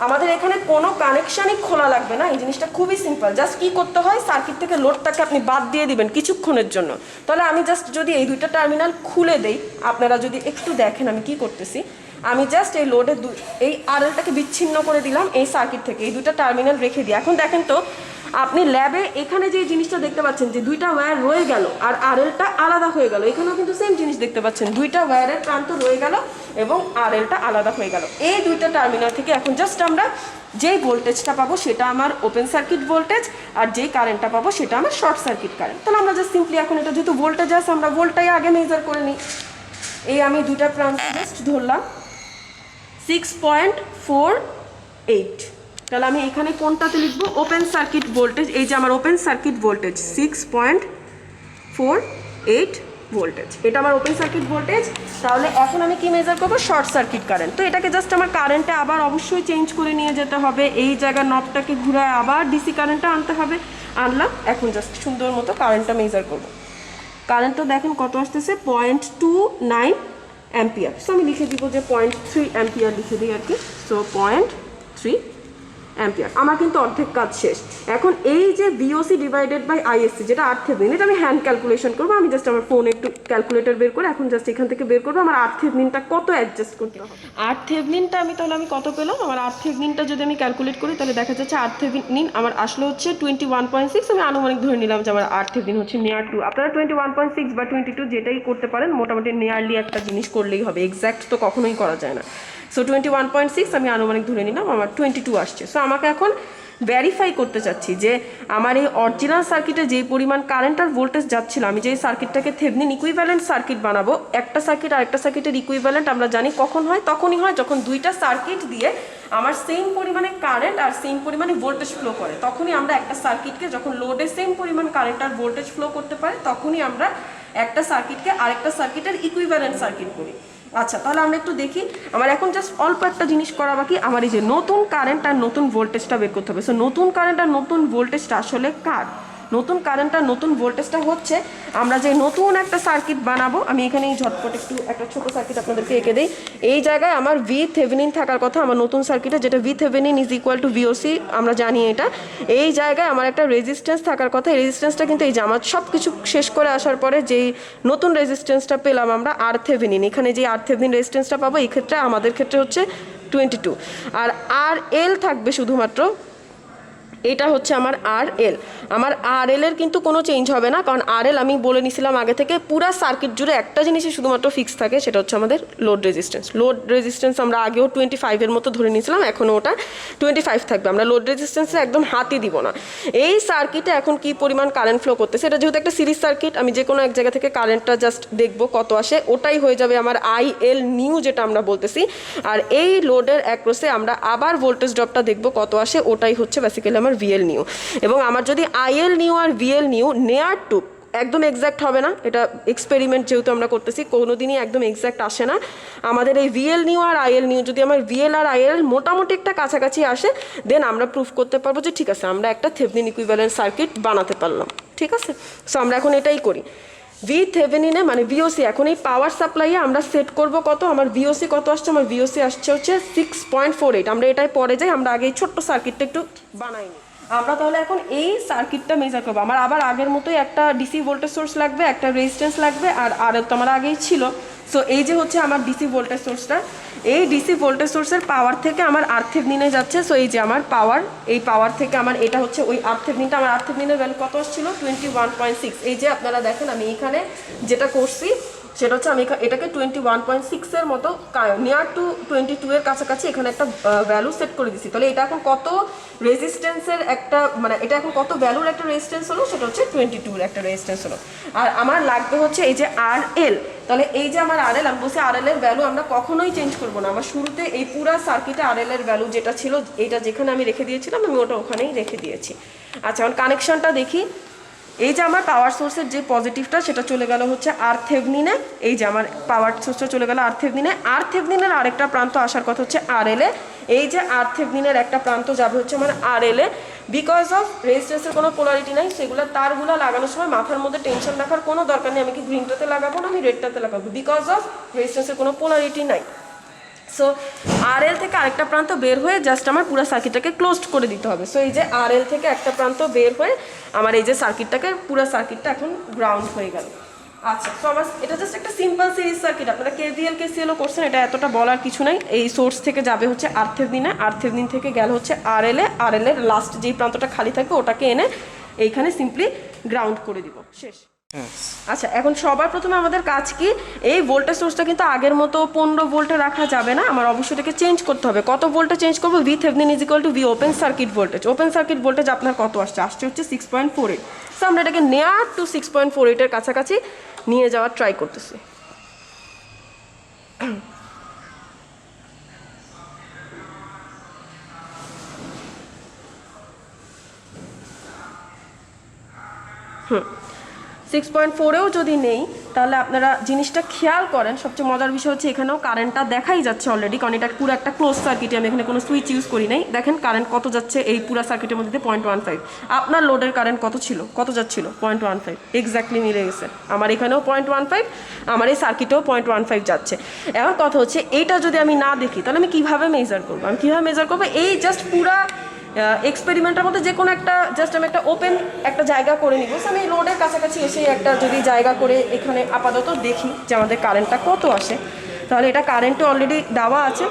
আমাদের এখানে কোনো কানেকশানই খোলা লাগবে না, এই জিনিসটা খুবই সিম্পল। জাস্ট কি করতে হয়, সার্কিট থেকে লোডটাকে আপনি বাদ দিয়ে দিবেন কিছুক্ষণের জন্য। তাহলে আমি জাস্ট যদি এই দুইটা টার্মিনাল খুলে দেই, আপনারা যদি একটু দেখেন আমি কি করতেছি, আমি জাস্ট এই লোডের এই আরএলটাকে বিচ্ছিন্ন করে দিলাম এই সার্কিট থেকে, এই দুইটা টার্মিনাল রেখে দিই। এখন দেখেন তো আপনি ল্যাবে এখানে যে জিনিসটা দেখতে পাচ্ছেন যে দুইটা ওয়্যার রয়ে গেল আর আরএলটা আলাদা হয়ে গেল, এখানেও কিন্তু সেম জিনিস দেখতে পাচ্ছেন, দুইটা ওয়্যারের প্রান্ত রয়ে গেল এবং আরএলটা আলাদা হয়ে গেল। এই দুইটা টার্মিনাল থেকে এখন জাস্ট আমরা যেই ভোল্টেজটা পাবো সেটা আমার ওপেন সার্কিট ভোল্টেজ, আর যেই কারেন্টটা পাবো সেটা আমার শর্ট সার্কিট কারেন্ট। তাহলে আমরা জাস্ট সিম্পলি এখন এটা যেহেতু ভোল্টেজ আছে আমরা ভোল্টটাই আগে মেজার করে নিই। এই আমি দুইটা প্রান্ত জাস্ট ধরলাম 6.48। তাহলে আমি এখানে কোনটাতে লিখবো, ওপেন সার্কিট ভোল্টেজ। এই যে আমার ওপেন সার্কিট ভোল্টেজ 6.48 ভোল্টেজ, এটা আমার ওপেন সার্কিট ভোল্টেজ। তাহলে এখন আমি কি মেজার করবো, শর্ট সার্কিট কারেন্ট। তো এটাকে জাস্ট আমার কারেন্টে আবার অবশ্যই চেঞ্জ করে নিয়ে যেতে হবে, এই জায়গার নবটাকে ঘুরায় আবার ডিসি কারেন্টটা আনতে হবে। আনলাম, এখন জাস্ট সুন্দর মতো কারেন্টটা মেজার করবো। কারেন্টটা দেখেন কত আসতেছে, 0.29 অ্যাম্পিয়ার। সো আমি লিখে দিব যে 0.3 অ্যাম্পিয়ার লিখে দিই আর কি। So 0.3 ampere. আমার কিন্তু অর্ধেক কাজ শেষ। এখন এই যে ভিওসি ডিভাইডেড বাই আইএসসি যেটা RThevenin, এটা আমি হ্যান্ড ক্যালকুলেশন করবো। আমি জাস্ট আমার ফোনে একটু ক্যালকুলেটর বের করে এখন জাস্ট এখান থেকে বের করবো আমার RTheveninটা কত অ্যাডজাস্ট করতে হবে। RTheveninটা আমি তাহলে আমি কত পেলাম, আমার RTheveninটা যদি আমি ক্যালকুলেট করি তাহলে দেখা যাচ্ছে RThevenin আমার আসলে হচ্ছে 21.6। আমি আনুমানিক ধরে নিলাম যে আমার RThevenin হচ্ছে নিয়ার টু। আপনারা 21.6 বা 22 যেটাই করতে পারেন, মোটামুটি নিয়ারলি একটা জিনিস করলেই হবে, এক্স্যাক্ট তো কখনোই করা যায় না। সো 21.6 আমি আনুমানিক ধরে নিলাম, আমার 22 আসছে। সো আমাকে এখন ভেরিফাই করতে চাচ্ছি যে আমার এই অরিজিনাল সার্কিটে যেই পরিমাণ কারেন্ট আর ভোল্টেজ যাচ্ছিল, আমি যেই সার্কিটটাকে থেভনিন ইকুইভ্যালেন্ট সার্কিট বানাবো, একটা সার্কিট আর একটা সার্কিটের ইকুইভ্যালেন্ট আমরা জানি কখন হয়, তখনই হয় যখন দুইটা সার্কিট দিয়ে আমার সেম পরিমাণে কারেন্ট আর সেম পরিমাণে ভোল্টেজ ফ্লো করে। তখনই আমরা একটা সার্কিটকে, যখন লোডে সেম পরিমাণ কারেন্ট আর ভোল্টেজ ফ্লো করতে পারে, তখনই আমরা একটা সার্কিটকে আরেকটা সার্কিটের ইকুইভ্যালেন্ট সার্কিট করি। আচ্ছা, তাহলে আমরা একটু দেখি। আমার এখন জাস্ট অল্প একটা জিনিস করা বাকি, আমার এই যে নতুন কারেন্ট আর নতুন ভোল্টেজটা বের করতে হবে। সো নতুন কারেন্ট আর নতুন ভোল্টেজটা আসলে কার? নতুন কারেন্ট আর নতুন ভোল্টেজটা হচ্ছে আমরা যে নতুন একটা সার্কিট বানাবো। আমি এখানে এই ঝটপট একটু একটা ছোট সার্কিট আপনাদেরকে এঁকে দিই। এই জায়গায় আমার VThevenin থাকার কথা আমার নতুন সার্কিটে, যেটা VThevenin is equal two VOC, আমরা জানি এটা। এই জায়গায় আমার একটা রেজিস্ট্যান্স থাকার কথা। এই রেজিস্ট্যান্সটা কিন্তু এই যে আমার সব কিছু শেষ করে আসার পরে যেই নতুন রেজিস্ট্যান্সটা পেলাম আমরা RThevenin, এখানে যে RThevenin রেজিস্ট্যান্সটা পাবো এই ক্ষেত্রে আমাদের ক্ষেত্রে হচ্ছে 22। আর RL থাকবে শুধুমাত্র, এটা হচ্ছে আমার RL। আমার RL এর কিন্তু কোনো চেঞ্জ হবে না, কারণ RL আমি বলে নিছিলাম আগে থেকে পুরা সার্কিট জুড়ে একটা জিনিসই শুধুমাত্র ফিক্স থাকে, সেটা হচ্ছে আমাদের লোড রেজিস্ট্যান্স। লোড রেজিস্ট্যান্স আমরা আগেও 25 এর মতো ধরে নিয়েছিলাম, এখনও ওটা 25 থাকবে। আমরা লোড রেজিস্ট্যান্সে একদম হাতই দিব না। এই সার্কিটে এখন কি পরিমাণ কারেন্ট ফ্লো করতেছে, এটা যেহেতু একটা সিরিজ সার্কিট, আমি যে কোনো এক জায়গা থেকে কারেন্টটা জাস্ট দেখবো কত আসে, ওটাই হয়ে যাবে আমার IL নিউ যেটা আমরা বলতেছি। আর এই লোডের অ্যাক্রসে আমরা আবার ভোল্টেজ ড্রপটা দেখবো কত আসে, ওটাই হচ্ছে বেসিক্যালি আমার VL নিউ। এবং আমার যদি IL নিউ আর VL নিউ নেয়ার টু একদম এক্স্যাক্ট হবে না, এটা এক্সপেরিমেন্ট যেহেতু আমরা করতেছি, কোনো দিনই একদম এক্স্যাক্ট আসে না। আমাদের এই VL নিউ আর IL নিউ যদি আমার VL আর IL মোটামুটি একটা কাছাকাছি আসে, দেন আমরা প্রুফ করতে পারবো যে ঠিক আছে আমরা একটা থেভনিন ইকুইভ্যালেন্ট সার্কিট বানাতে পারলাম। ঠিক আছে, সো আমরা এখন এটাই করি। VThevenin মানে VOC, এখন এই পাওয়ার সাপ্লাইয়ে আমরা সেট করব কত, আমার VOC কত আসছে, আমার VOC আসছে হচ্ছে 6.48। আমরা এটাই পরে যাই, আমরা আগে এই ছোট্ট সার্কিটটা একটু বানাইনি। আমরা তাহলে এখন এই সার্কিটটা মেজার করবো। আমার আবার আগের মতোই একটা ডিসি ভোল্টেজ সোর্স লাগবে, একটা রেজিস্ট্যান্স লাগবে, আর তো আমার আগেই ছিল। সো এই যে হচ্ছে আমার ডিসি ভোল্টেজ সোর্সটা, এই ডিসি ভোল্টেজ সোর্সের পাওয়ার থেকে আমার RThevenin যাচ্ছে। সো এই যে আমার পাওয়ার, এই পাওয়ার থেকে আমার এটা হচ্ছে ওই RTheveninটা, আমার RThevenin ভ্যালু কত আসছিল 21.6। এই যে আপনারা দেখেন আমি এখানে যেটা করছি সেটা হচ্ছে আমি এটাকে 21.6 এর মতো নিয়ার টু 22 এর কাছাকাছি এখানে একটা ভ্যালু সেট করে দিচ্ছি। তাহলে এটা এখন কত রেজিস্ট্যান্সের একটা, মানে এটা এখন কত ভ্যালুর একটা রেজিস্ট্যান্স হলো, সেটা হচ্ছে 22 এর একটা রেজিস্ট্যান্স হলো। আর আমার লাগবে হচ্ছে এই যে RL। তাহলে এই যে আমার RL, আমি বলছি RL এর ভ্যালু আমরা কখনোই চেঞ্জ করবো না। আমার শুরুতে এই পুরা সার্কিটে RL এর ভ্যালু যেটা ছিল, এটা যেখানে আমি রেখে দিয়েছিলাম আমি ওটা ওখানেই রেখে দিয়েছি। আচ্ছা, এখন কানেকশনটা দেখি। এই যে আমার পাওয়ার সোর্সের যে পজিটিভটা সেটা চলে গেল হচ্ছে RThevenin-এ। এই যে আমার পাওয়ার সোর্সটা চলে গেল RThevenin-এ। RThevenin-এর আরেকটা প্রান্ত আসার কথা হচ্ছে RL-এ। এই যে RThevenin-এর একটা প্রান্ত যাবে হচ্ছে আমার RL-এ। বিকজ অফ রেজিস্ট্যান্সের কোনো পোলারিটি নাই, সেগুলো তারগুলো লাগানোর সময় মাথার মধ্যে টেনশন রাখার কোনো দরকার নেই আমি কি গ্রিনটাতে লাগাবো না আমি রেডটাতে লাগাবো, বিকজ অফ রেজিস্ট্যান্সের কোনো পোলারিটি নাই। সো RL থেকে আরেকটা প্রান্ত বের হয়ে জাস্ট আমার পুরো সার্কিটটাকে ক্লোজড করে দিতে হবে। সো এই যে RL থেকে একটা প্রান্ত বের হয়ে আমার এই যে সার্কিটটাকে, পুরো সার্কিটটা এখন গ্রাউন্ড হয়ে গেল। আচ্ছা, সো আমার এটা জাস্ট একটা সিম্পল সিরিজ সার্কিট। আপনারা KVL KCL করছেন, এটা এতটা বলার কিছু নাই। এই সোর্স থেকে যাবে হচ্ছে RThevenin-এ, RThevenin থেকে গেল হচ্ছে RL-এ, RL এর লাস্ট যেই প্রান্তটা খালি থাকবে ওটাকে এনে এইখানে সিম্পলি গ্রাউন্ড করে দিব, শেষ। আচ্ছা, এখন সবার প্রথমে আমাদের কাজ কি, এই ভোল্টেজ সোর্সটা কিন্তু আগের মতো 15 ভোল্টে রাখা যাবে না, আমার অবশ্যই এটাকে চেঞ্জ করতে হবে। কত ভোল্টে চেঞ্জ করবো, VThevenin is equal two V open circuit voltage. Open circuit voltage আপনার কত আসছে, আসছে হচ্ছে 6.48। সো আমরা এটাকে নেয়ার টু 6.48 এর কাছাকাছি নিয়ে যাওয়ার ট্রাই করতেছি। হুম, 6.4-এও যদি নেই তাহলে আপনারা জিনিসটা খেয়াল করেন। সবচেয়ে মজার বিষয় হচ্ছে এখানেও কারেন্টটা দেখাই যাচ্ছে অলরেডি, কারণ এটা পুরো একটা ক্লোজ সার্কিটে, আমি এখানে কোনো সুইচ ইউজ করি নাই। দেখেন কারেন্ট কত যাচ্ছে এই পুরো সার্কিটের মধ্যে 0.15। আপনার লোডের কারেন্ট কত ছিল, কত যাচ্ছিল 0.15, এক্স্যাক্টলি মিলে গেছে। আমার এখানেও 0.15, আমার এই সার্কিটেও 0.15 যাচ্ছে। এখন কথা হচ্ছে এইটা যদি আমি না দেখি তাহলে আমি কীভাবে মেজার করবো, আমি কীভাবে মেজার করবো, এই জাস্ট পুরা এক্সপেরিমেন্টের মধ্যে যে কোনো একটা জাস্ট আমি একটা ওপেন একটা জায়গা করে নিব। আমি রোডের কাছাকাছি এসে একটা যদি জায়গা করে এখানে আপাতত দেখি যে আমাদের কারেন্টটা কত আসে, তাহলে এটা কারেন্টও অলরেডি দেওয়া আছে।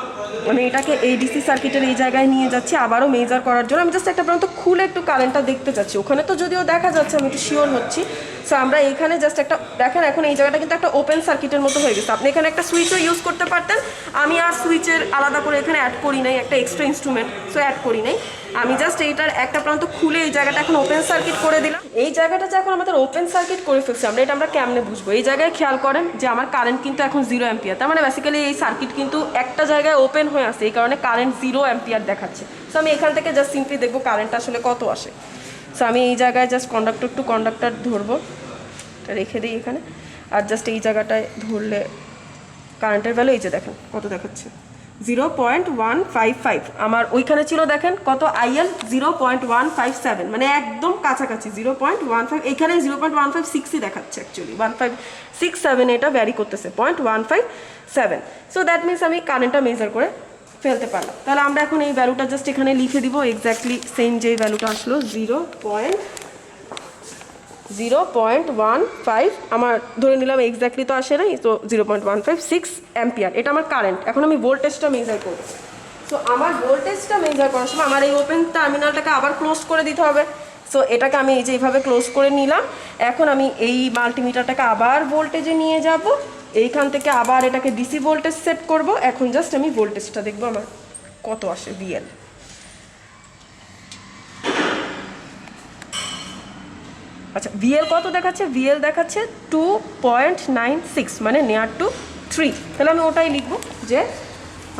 আমি এটাকে এই ডিসি সার্কিটের এই জায়গায় নিয়ে যাচ্ছি আবারও মেজার করার জন্য। আমি জাস্ট একটা পর্যন্ত খুলে একটু কারেন্টটা দেখতে চাচ্ছি, ওখানে তো যদিও দেখা যাচ্ছে, আমি একটু শিওর হচ্ছি। সো আমরা এইখানে জাস্ট একটা দেখেন, এখন এই জায়গাটা কিন্তু একটা ওপেন সার্কিটের মতো হয়ে গেছে। আপনি এখানে একটা সুইচও ইউজ করতে পারতেন, আমি আর সুইচের আলাদা করে এখানে অ্যাড করি নাই, একটা এক্সট্রা ইনস্ট্রুমেন্ট সো অ্যাড করি নাই। আমি জাস্ট এইটার একটা প্রান্ত খুলে এই জায়গাটা এখন ওপেন সার্কিট করে দিলাম। এই জায়গাটা যে এখন আমাদের ওপেন সার্কিট করে ফেলছে, আমরা কেমনে বুঝবো? এই জায়গায় খেয়াল করেন যে আমার কারেন্ট কিন্তু এখন 0 অ্যাম্পিয়ার, তার মানে বেসিক্যালি এই সার্কিট কিন্তু একটা জায়গায় ওপেন হয়ে আছে, এই কারণে কারেন্ট 0 অ্যাম্পিয়ার দেখাচ্ছে। সো আমি এখান থেকে জাস্ট সিম্পলি দেখবো কারেন্ট আসলে কত আসে। সো আমি এই জায়গায় জাস্ট কন্ডাক্টর টু কন্ডাক্টর ধরবো, রেখে দিই এখানে, আর জাস্ট এই জায়গাটায় ধরলে কারেন্টের ভ্যালু এই যে দেখেন কত দেখাচ্ছে 0.155। আমার ওইখানে ছিল দেখেন কত আইএল 0.157, মানে একদম কাছাকাছি 0.15। এখানে 0.156ই দেখাচ্ছে, অ্যাকচুয়ালি 1567 এটা ভ্যারি করতেছে 0.157। সো দ্যাট মিনস আমি কারেন্টটা মেজার করে ফেলতে পারলাম। তাহলে আমরা এখন এই ভ্যালুটা জাস্ট এখানে লিখে দিব, এক্স্যাক্টলি সেম যেই ভ্যালুটা আসলো 0.15। আমার ধরে নিলাম এক্স্যাক্টলি তো আসে নাই, তো 0.156 অ্যাম্পিয়ার এটা আমার কারেন্ট। এখন আমি ভোল্টেজটা মেজার করব। সো আমার ভোল্টেজটা মেজার করার সময় আমার এই ওপেন টার্মিনালটাকে আবার ক্লোজ করে দিতে হবে। সো এটাকে আমি এই যে এইভাবে ক্লোজ করে নিলাম। এখন আমি এই মাল্টিমিটারটাকে আবার ভোল্টেজে নিয়ে যাব, এইখান থেকে আবার এটাকে ডিসি ভোল্টেজ সেট করব। এখন জাস্ট আমি ভোল্টেজটা দেখবো আমার কত আসে ভিএল। আচ্ছা, ভিএল কত দেখাচ্ছে? ভিএল দেখাচ্ছে 2.96, মানে নিয়ার টু 3। তাহলে আমি ওটাই লিখবো যে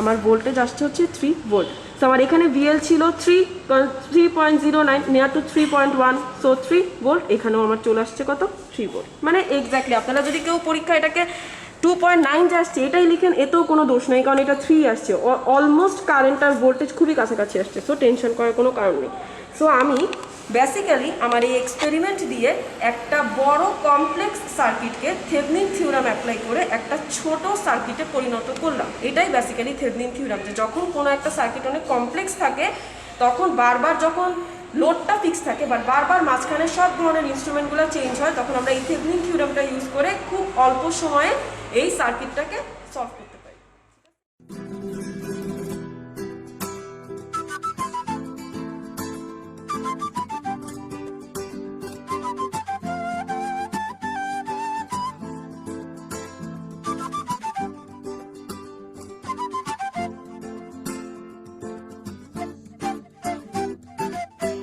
আমার ভোল্টেজ আসছে হচ্ছে 3 ভোল্ট। তো আমার এখানে ভিএল ছিল 3.09, নিয়ার টু 3.1, সো 3 ভোল্ট। এখানেও আমার চলে আসছে কত? 3 ভোল্ট। মানে এক্স্যাক্টলি আপনারা যদি কেউ পরীক্ষা এটাকে 2.9 যে আসছে এটাই লিখেন, এতেও কোনো দোষ নেই, কারণ এটা 3 আসছে, অলমোস্ট কারেন্ট আর ভোল্টেজ খুবই কাছাকাছি আসছে। সো টেনশন করার কোনো কারণ নেই। সো আমি বেসিক্যালি আমার এই এক্সপেরিমেন্ট দিয়ে একটা বড় কমপ্লেক্স সার্কিটকে থেভনিন থিওরাম অ্যাপ্লাই করে একটা ছোট সার্কিটে পরিণত করলাম। এটাই বেসিক্যালি থেভনিন থিওরাম, যে যখন কোনো একটা সার্কিট অনেক কমপ্লেক্স থাকে তখন বারবার যখন লোডটা ফিক্স থাকে বাট বারবার মাঝখানে সব ধরনের ইনস্ট্রুমেন্টগুলো চেঞ্জ হয়, তখন আমরা এই থেভনিন থিওরামটা ইউজ করে খুব অল্প সময়ে এই সার্কিটটাকে সলভ করতে পারি।